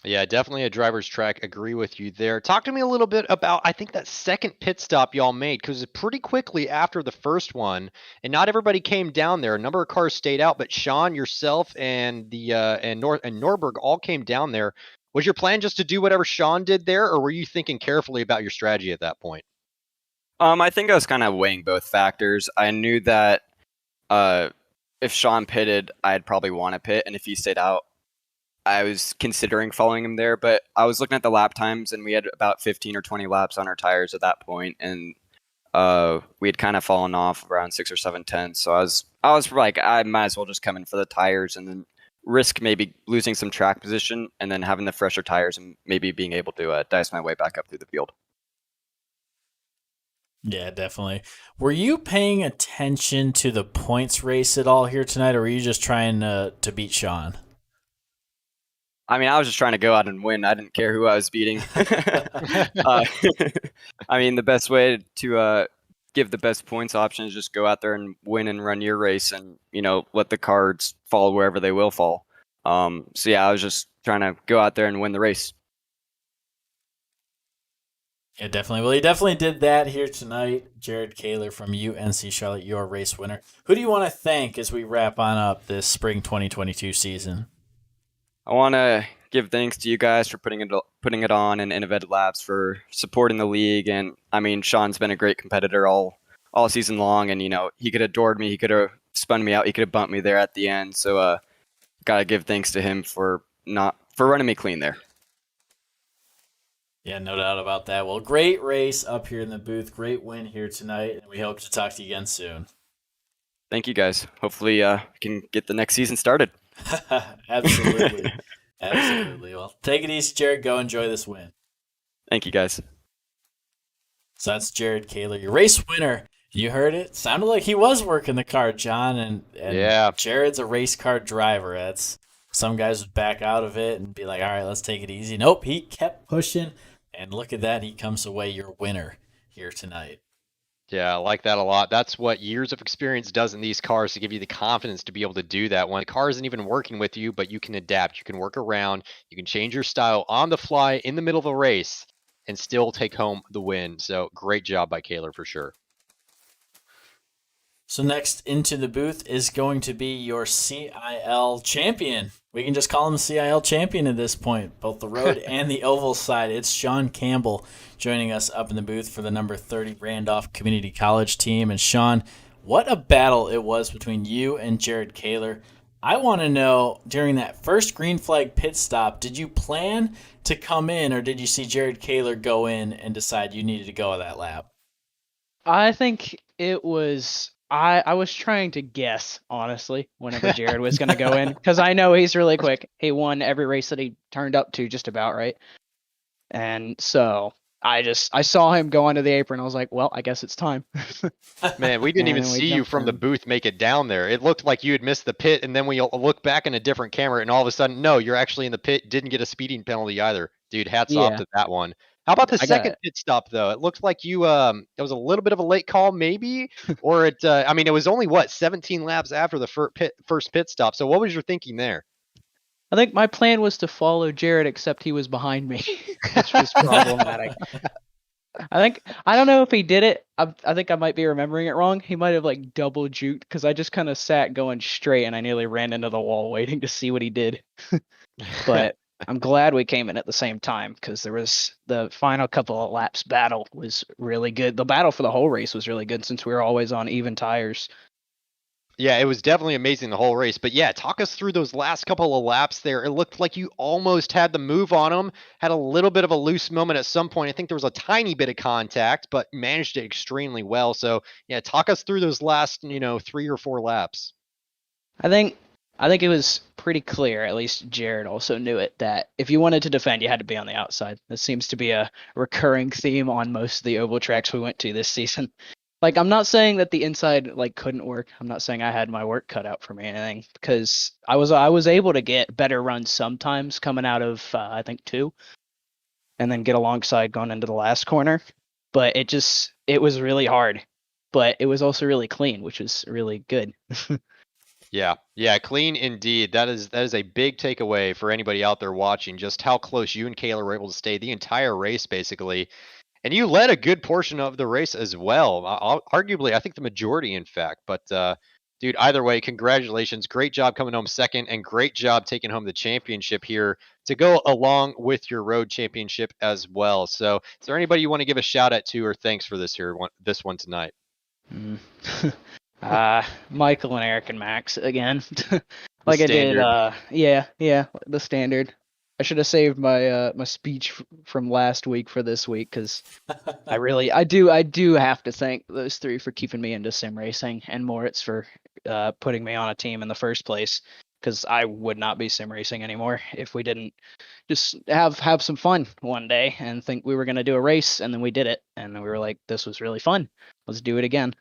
B: Yeah, definitely a driver's track. Agree with you there. Talk to me a little bit about, I think, that second pit stop y'all made, because pretty quickly after the first one, and not everybody came down there. A number of cars stayed out, but Sean, yourself, and Norberg all came down there. Was your plan just to do whatever Sean did there, or were you thinking carefully about your strategy at that point?
C: I think I was kind of weighing both factors. I knew that if Sean pitted, I'd probably want to pit, and if he stayed out, I was considering following him there, but I was looking at the lap times, and we had about 15 or 20 laps on our tires at that point, and we had kind of fallen off around 6 or 7 tenths. So I was like, I might as well just come in for the tires and then risk maybe losing some track position, and then having the fresher tires and maybe being able to dice my way back up through the field.
A: Yeah, definitely. Were you paying attention to the points race at all here tonight, or were you just trying to beat Sean?
C: I mean, I was just trying to go out and win. I didn't care who I was beating. I mean, the best way to give the best points option is just go out there and win and run your race, and let the cards fall wherever they will fall. So yeah, I was just trying to go out there and win the race.
A: Yeah, definitely. Well, he definitely did that here tonight. Jared Kaler from UNC Charlotte, your race winner. Who do you want to thank as we wrap on up this spring 2022 season?
C: I want to give thanks to you guys for putting it on, and InnoVetted Labs for supporting the league. And I mean, Sean's been a great competitor all season long, and he could have adored me, he could have spun me out, he could have bumped me there at the end. So gotta give thanks to him for running me clean there.
A: Yeah, no doubt about that. Well, great race up here in the booth, great win here tonight, and we hope to talk to you again soon.
C: Thank you guys. Hopefully we can get the next season started.
A: Absolutely. Absolutely. Well, take it easy, Jared. Go enjoy this win.
C: Thank you, guys.
A: So that's Jared Kaler, your race winner. You heard it. Sounded like he was working the car, John. And
B: yeah,
A: Jared's a race car driver. That's some guys would back out of it and be like, all right, let's take it easy. Nope, he kept pushing. And look at that. He comes away your winner here tonight.
B: Yeah, I like that a lot. That's what years of experience does in these cars, to give you the confidence to be able to do that. When the car isn't even working with you, but you can adapt, you can work around, you can change your style on the fly in the middle of a race and still take home the win. So great job by Kaler for sure.
A: So next into the booth is going to be your CIL champion. We can just call him CIL champion at this point, both the road and the oval side. It's Sean Campbell joining us up in the booth for the number 30 Randolph Community College team. And Sean, What a battle it was between you and Jared Kaler. I want to know, during that first green flag pit stop, did you plan to come in, or did you see Jared Kaler go in and decide you needed to go that lap?
D: I think it was. I was trying to guess, honestly, whenever Jared was going to go in, because I know he's really quick. He won every race that he turned up to, just about, right? And so I saw him go onto the apron. I was like, well, I guess it's time.
B: Man, we didn't
D: And
B: even
D: then we
B: see you
D: jumped
B: from the
D: in.
B: booth make it down there. It looked like you had missed the pit, and then we look back in a different camera, and all of a sudden, no, you're actually in the pit. Didn't get a speeding penalty either, dude. Hats off
D: Yeah,
B: to that one. How about the
D: I got
B: second
D: it.
B: pit stop though? It looked like you it was a little bit of a late call, maybe, or it. I mean, it was only what 17 laps after the first pit stop. So what was your thinking there?
D: I think my plan was to follow Jared, except he was behind me, which was problematic. I don't know if he did it. I think I might be remembering it wrong. He might have like double juked, because I just kind of sat going straight and I nearly ran into the wall waiting to see what he did. But I'm glad we came in at the same time, because there was the final couple of laps battle was really good. The battle for the whole race was really good, since we were always on even tires.
B: Yeah, it was definitely amazing the whole race. But yeah, talk us through those last couple of laps there. It looked like you almost had the move on them, had a little bit of a loose moment at some point. I think there was a tiny bit of contact, but managed it extremely well. So yeah, talk us through those last, 3 or 4 laps.
D: I think it was pretty clear, at least Jared also knew it, that if you wanted to defend, you had to be on the outside. This seems to be a recurring theme on most of the oval tracks we went to this season. Like, I'm not saying that the inside like couldn't work. I'm not saying I had my work cut out for me or anything, because I was able to get better runs sometimes coming out of I think 2, and then get alongside going into the last corner. But it was really hard. But it was also really clean, which was really good.
B: Yeah, clean indeed. That is a big takeaway for anybody out there watching. Just how close you and Kayla were able to stay the entire race, basically. And you led a good portion of the race as well. Arguably, I think the majority, in fact. But dude, either way, congratulations! Great job coming home second, and great job taking home the championship here to go along with your road championship as well. So, is there anybody you want to give a shout out to or thanks for this one tonight?
D: Mm. Michael and Eric and Max again.
B: The
D: Like I did,
B: standard.
D: yeah, the standard. I should have saved my my speech from last week for this week, because I do have to thank those 3 for keeping me into sim racing, and Moritz for putting me on a team in the first place, because I would not be sim racing anymore if we didn't just have some fun one day and think we were gonna do a race, and then we did it, and we were like, this was really fun. Let's do it again.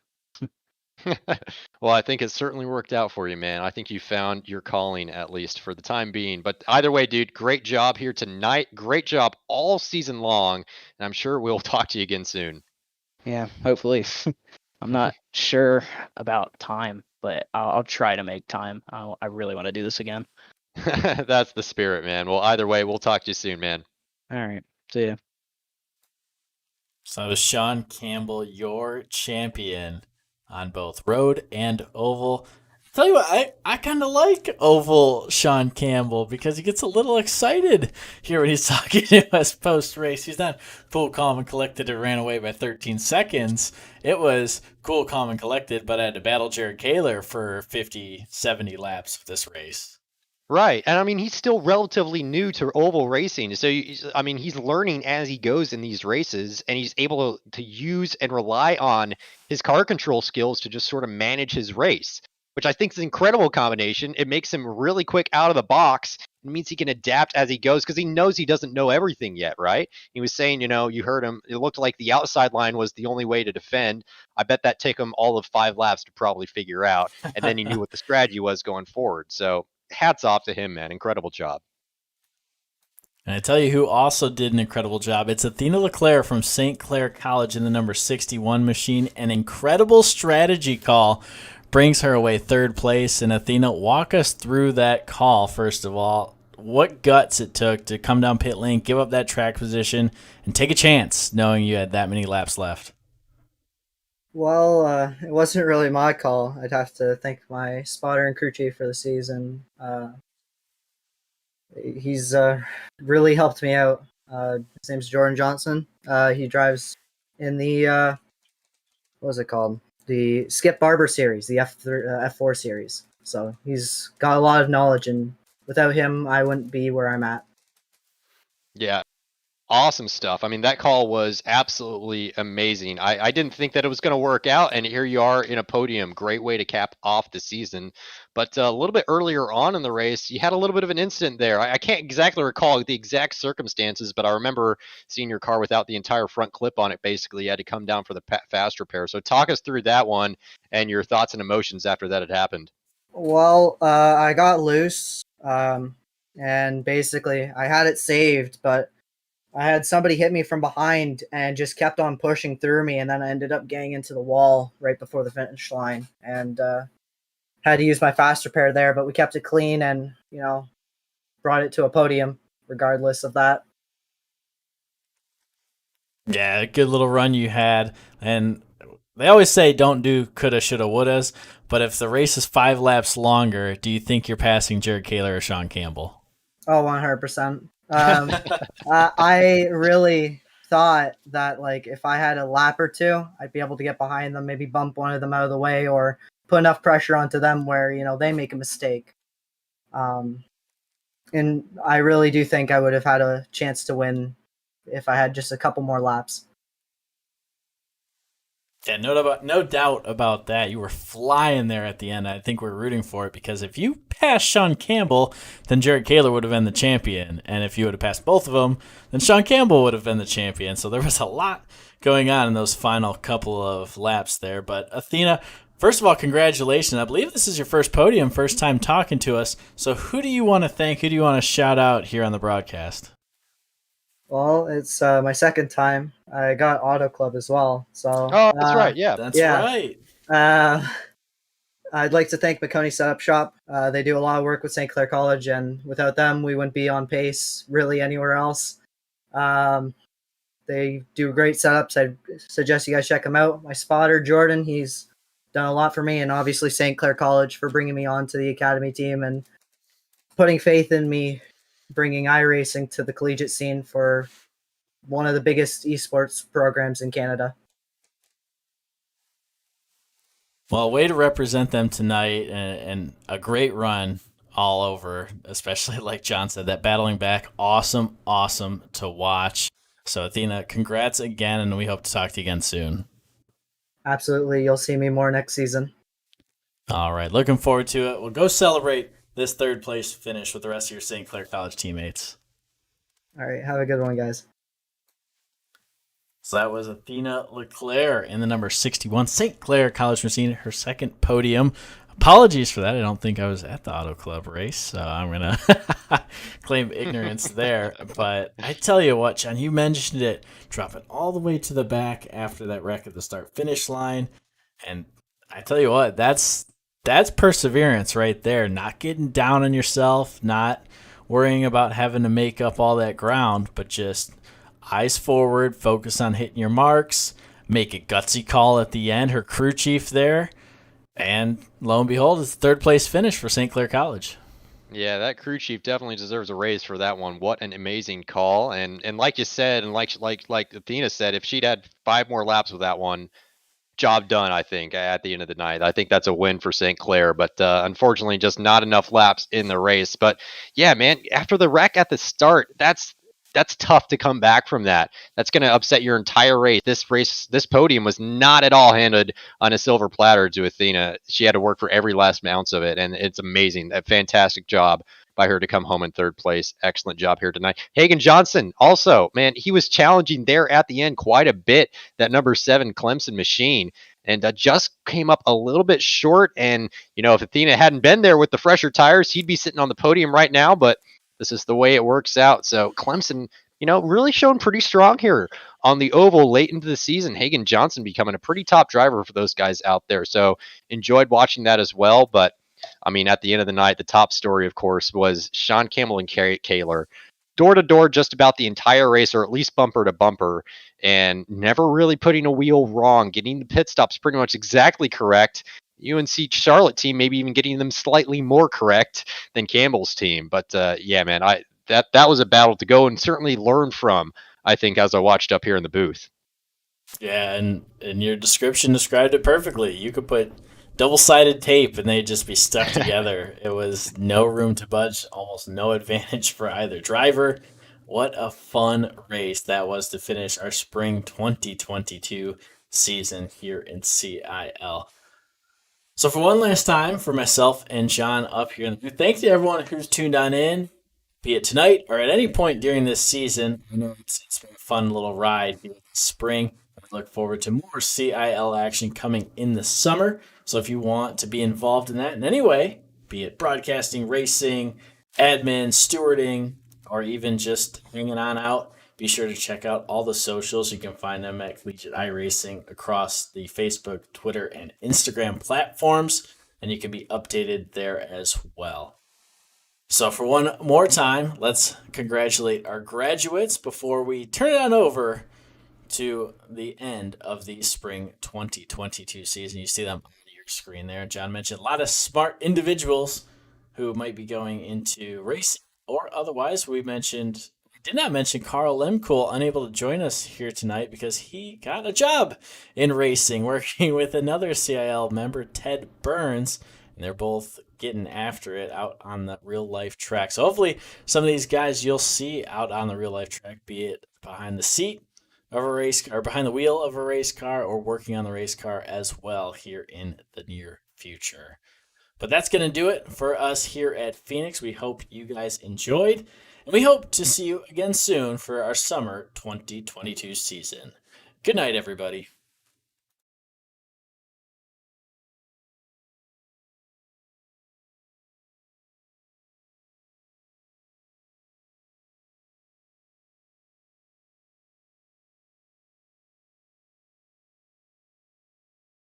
B: Well, I think it certainly worked out for you, man. I think you found your calling, at least for the time being. But either way, dude, great job here tonight. Great job all season long. And I'm sure we'll talk to you again soon.
D: Yeah, hopefully. I'm not sure about time, but I'll try to make time. I really want to do this again.
B: That's the spirit, man. Well, either way, we'll talk to you soon, man.
D: All right. See ya.
A: So Sean Campbell, your champion on both road and oval. Tell you what, I kind of like oval Sean Campbell because he gets a little excited here when he's talking to us post race. He's not cool, calm, and collected and ran away by 13 seconds. It was cool, calm, and collected, but I had to battle Jared Kaler for 50, 70 laps of this race.
B: Right. And I mean, he's still relatively new to oval racing. So, I mean, he's learning as he goes in these races, and he's able to use and rely on his car control skills to just sort of manage his race, which I think is an incredible combination. It makes him really quick out of the box. It means he can adapt as he goes because he knows he doesn't know everything yet, right? He was saying, you heard him. It looked like the outside line was the only way to defend. I bet that took him all of 5 laps to probably figure out. And then he knew what the strategy was going forward. So, hats off to him, man. Incredible job.
A: And I tell you who also did an incredible job. It's Athena Leclaire from St. Clair College in the number 61 machine. An incredible strategy call brings her away third place. And Athena, walk us through that call, first of all. What guts it took to come down pit lane, give up that track position, and take a chance knowing you had that many laps left.
E: Well, it wasn't really my call. I'd have to thank my spotter and crew chief for the season. He's really helped me out. His name's Jordan Johnson. He drives in the what was it called? the Skip Barber series, the F4 series. So he's got a lot of knowledge, and without him, I wouldn't be where I'm at.
B: Yeah, awesome stuff. I mean, that call was absolutely amazing. I didn't think that it was going to work out, and here you are in a podium. Great way to cap off the season. But a little bit earlier on in the race, you had a little bit of an incident there. I can't exactly recall the exact circumstances, but I remember seeing your car without the entire front clip on it. Basically, you had to come down for the fast repair. So talk us through that one and your thoughts and emotions after that had happened.
E: Well, I got loose, and basically I had it saved, but I had somebody hit me from behind and just kept on pushing through me, and then I ended up getting into the wall right before the finish line, and had to use my fast repair there, but we kept it clean and, brought it to a podium regardless of that.
A: Yeah, good little run you had. And they always say don't do coulda, shoulda, wouldas. But if the race is 5 laps longer, do you think you're passing Jared Kaler or Sean Campbell?
E: Oh, 100%. I really thought that, like, if I had a lap or two, I'd be able to get behind them, maybe bump one of them out of the way, or put enough pressure onto them where, they make a mistake. And I really do think I would have had a chance to win if I had just a couple more laps.
A: Yeah, no doubt about that. You were flying there at the end. I think we're rooting for it because if you passed Sean Campbell, then Jared Kaler would have been the champion. And if you would have passed both of them, then Sean Campbell would have been the champion. So there was a lot going on in those final couple of laps there. But Athena, first of all, congratulations. I believe this is your first podium, first time talking to us. So who do you want to thank? Who do you want to shout out here on the broadcast?
E: Well, it's my second time. I got Auto Club as well. So
B: That's right. Yeah.
A: That's
E: yeah.
A: right.
E: I'd like to thank McConey Setup Shop. They do a lot of work with St. Clair College, and without them, we wouldn't be on pace really anywhere else. They do great setups. I suggest you guys check them out. My spotter, Jordan, he's done a lot for me, and obviously St. Clair College for bringing me on to the academy team and putting faith in me, bringing iRacing to the collegiate scene for one of the biggest esports programs in Canada.
A: Well, way to represent them tonight, and a great run all over, especially like John said, that battling back, awesome to watch. So Athena, congrats again, and we hope to talk to you again soon.
E: Absolutely. You'll see me more next season.
A: All right, looking forward to it. We'll go celebrate this third place finish with the rest of your St. Clair College teammates.
E: All right, have a good one, guys.
A: So that was Athena Leclaire in the number 61 St. Clair College machine, her second podium. Apologies for that. I don't think I was at the Auto Club race, so I'm going to claim ignorance there. But I tell you what, John, you mentioned it, dropping all the way to the back after that wreck at the start-finish line. And I tell you what, that's perseverance right there. Not getting down on yourself, not worrying about having to make up all that ground, but just eyes forward, focus on hitting your marks, make a gutsy call at the end. Her crew chief there, and lo and behold, it's the third place finish for St. Clair College.
B: Yeah, that crew chief definitely deserves a raise for that one. What an amazing call! And like you said, and like Athena said, if she'd had 5 more laps with that one, job done. I think at the end of the night, I think that's a win for St. Clair. But unfortunately, just not enough laps in the race. But yeah, man, after the wreck at the start, that's tough to come back from that. That's going to upset your entire race. This podium was not at all handed on a silver platter to Athena. She had to work for every last ounce of it, and it's amazing. A fantastic job by her to come home in third place. Excellent job here tonight. Hagen Johnson also, man, he was challenging there at the end quite a bit, that number 7 Clemson machine, and just came up a little bit short. And, if Athena hadn't been there with the fresher tires, he'd be sitting on the podium right now, but this is the way it works out. So Clemson, really showing pretty strong here on the oval late into the season. Hagen Johnson becoming a pretty top driver for those guys out there. So enjoyed watching that as well. But I mean, at the end of the night, the top story, of course, was Sean Campbell and Kaler. Door to door just about the entire race, or at least bumper to bumper, and never really putting a wheel wrong, getting the pit stops pretty much exactly correct. UNC Charlotte team maybe even getting them slightly more correct than Campbell's team. But yeah, man, that was a battle to go and certainly learn from, I think, as I watched up here in the booth.
A: Yeah, and your description described it perfectly. You could put double-sided tape and they'd just be stuck together. It was no room to budge, almost no advantage for either driver. What a fun race that was to finish our spring 2022 season here in CIL. So for one last time, for myself and John up here, thanks to everyone who's tuned on in, be it tonight or at any point during this season. I know it's been a fun little ride here this spring. I look forward to more CIL action coming in the summer. So if you want to be involved in that in any way, be it broadcasting, racing, admin, stewarding, or even just hanging on out, be sure to check out all the socials. You can find them at Collegiate iRacing across the Facebook, Twitter, and Instagram platforms, and you can be updated there as well. So for one more time, let's congratulate our graduates before we turn it on over to the end of the spring 2022 season. You see them on your screen there. John mentioned a lot of smart individuals who might be going into racing or otherwise. We did not mention Carl Lemkool, unable to join us here tonight because he got a job in racing, working with another CIL member, Ted Burns, and they're both getting after it out on the real life track. So hopefully some of these guys you'll see out on the real life track, be it behind the seat of a race or behind the wheel of a race car or working on the race car as well here in the near future. But that's going to do it for us here at Phoenix. We hope you guys enjoyed, and we hope to see you again soon for our summer 2022 season. Good night, everybody.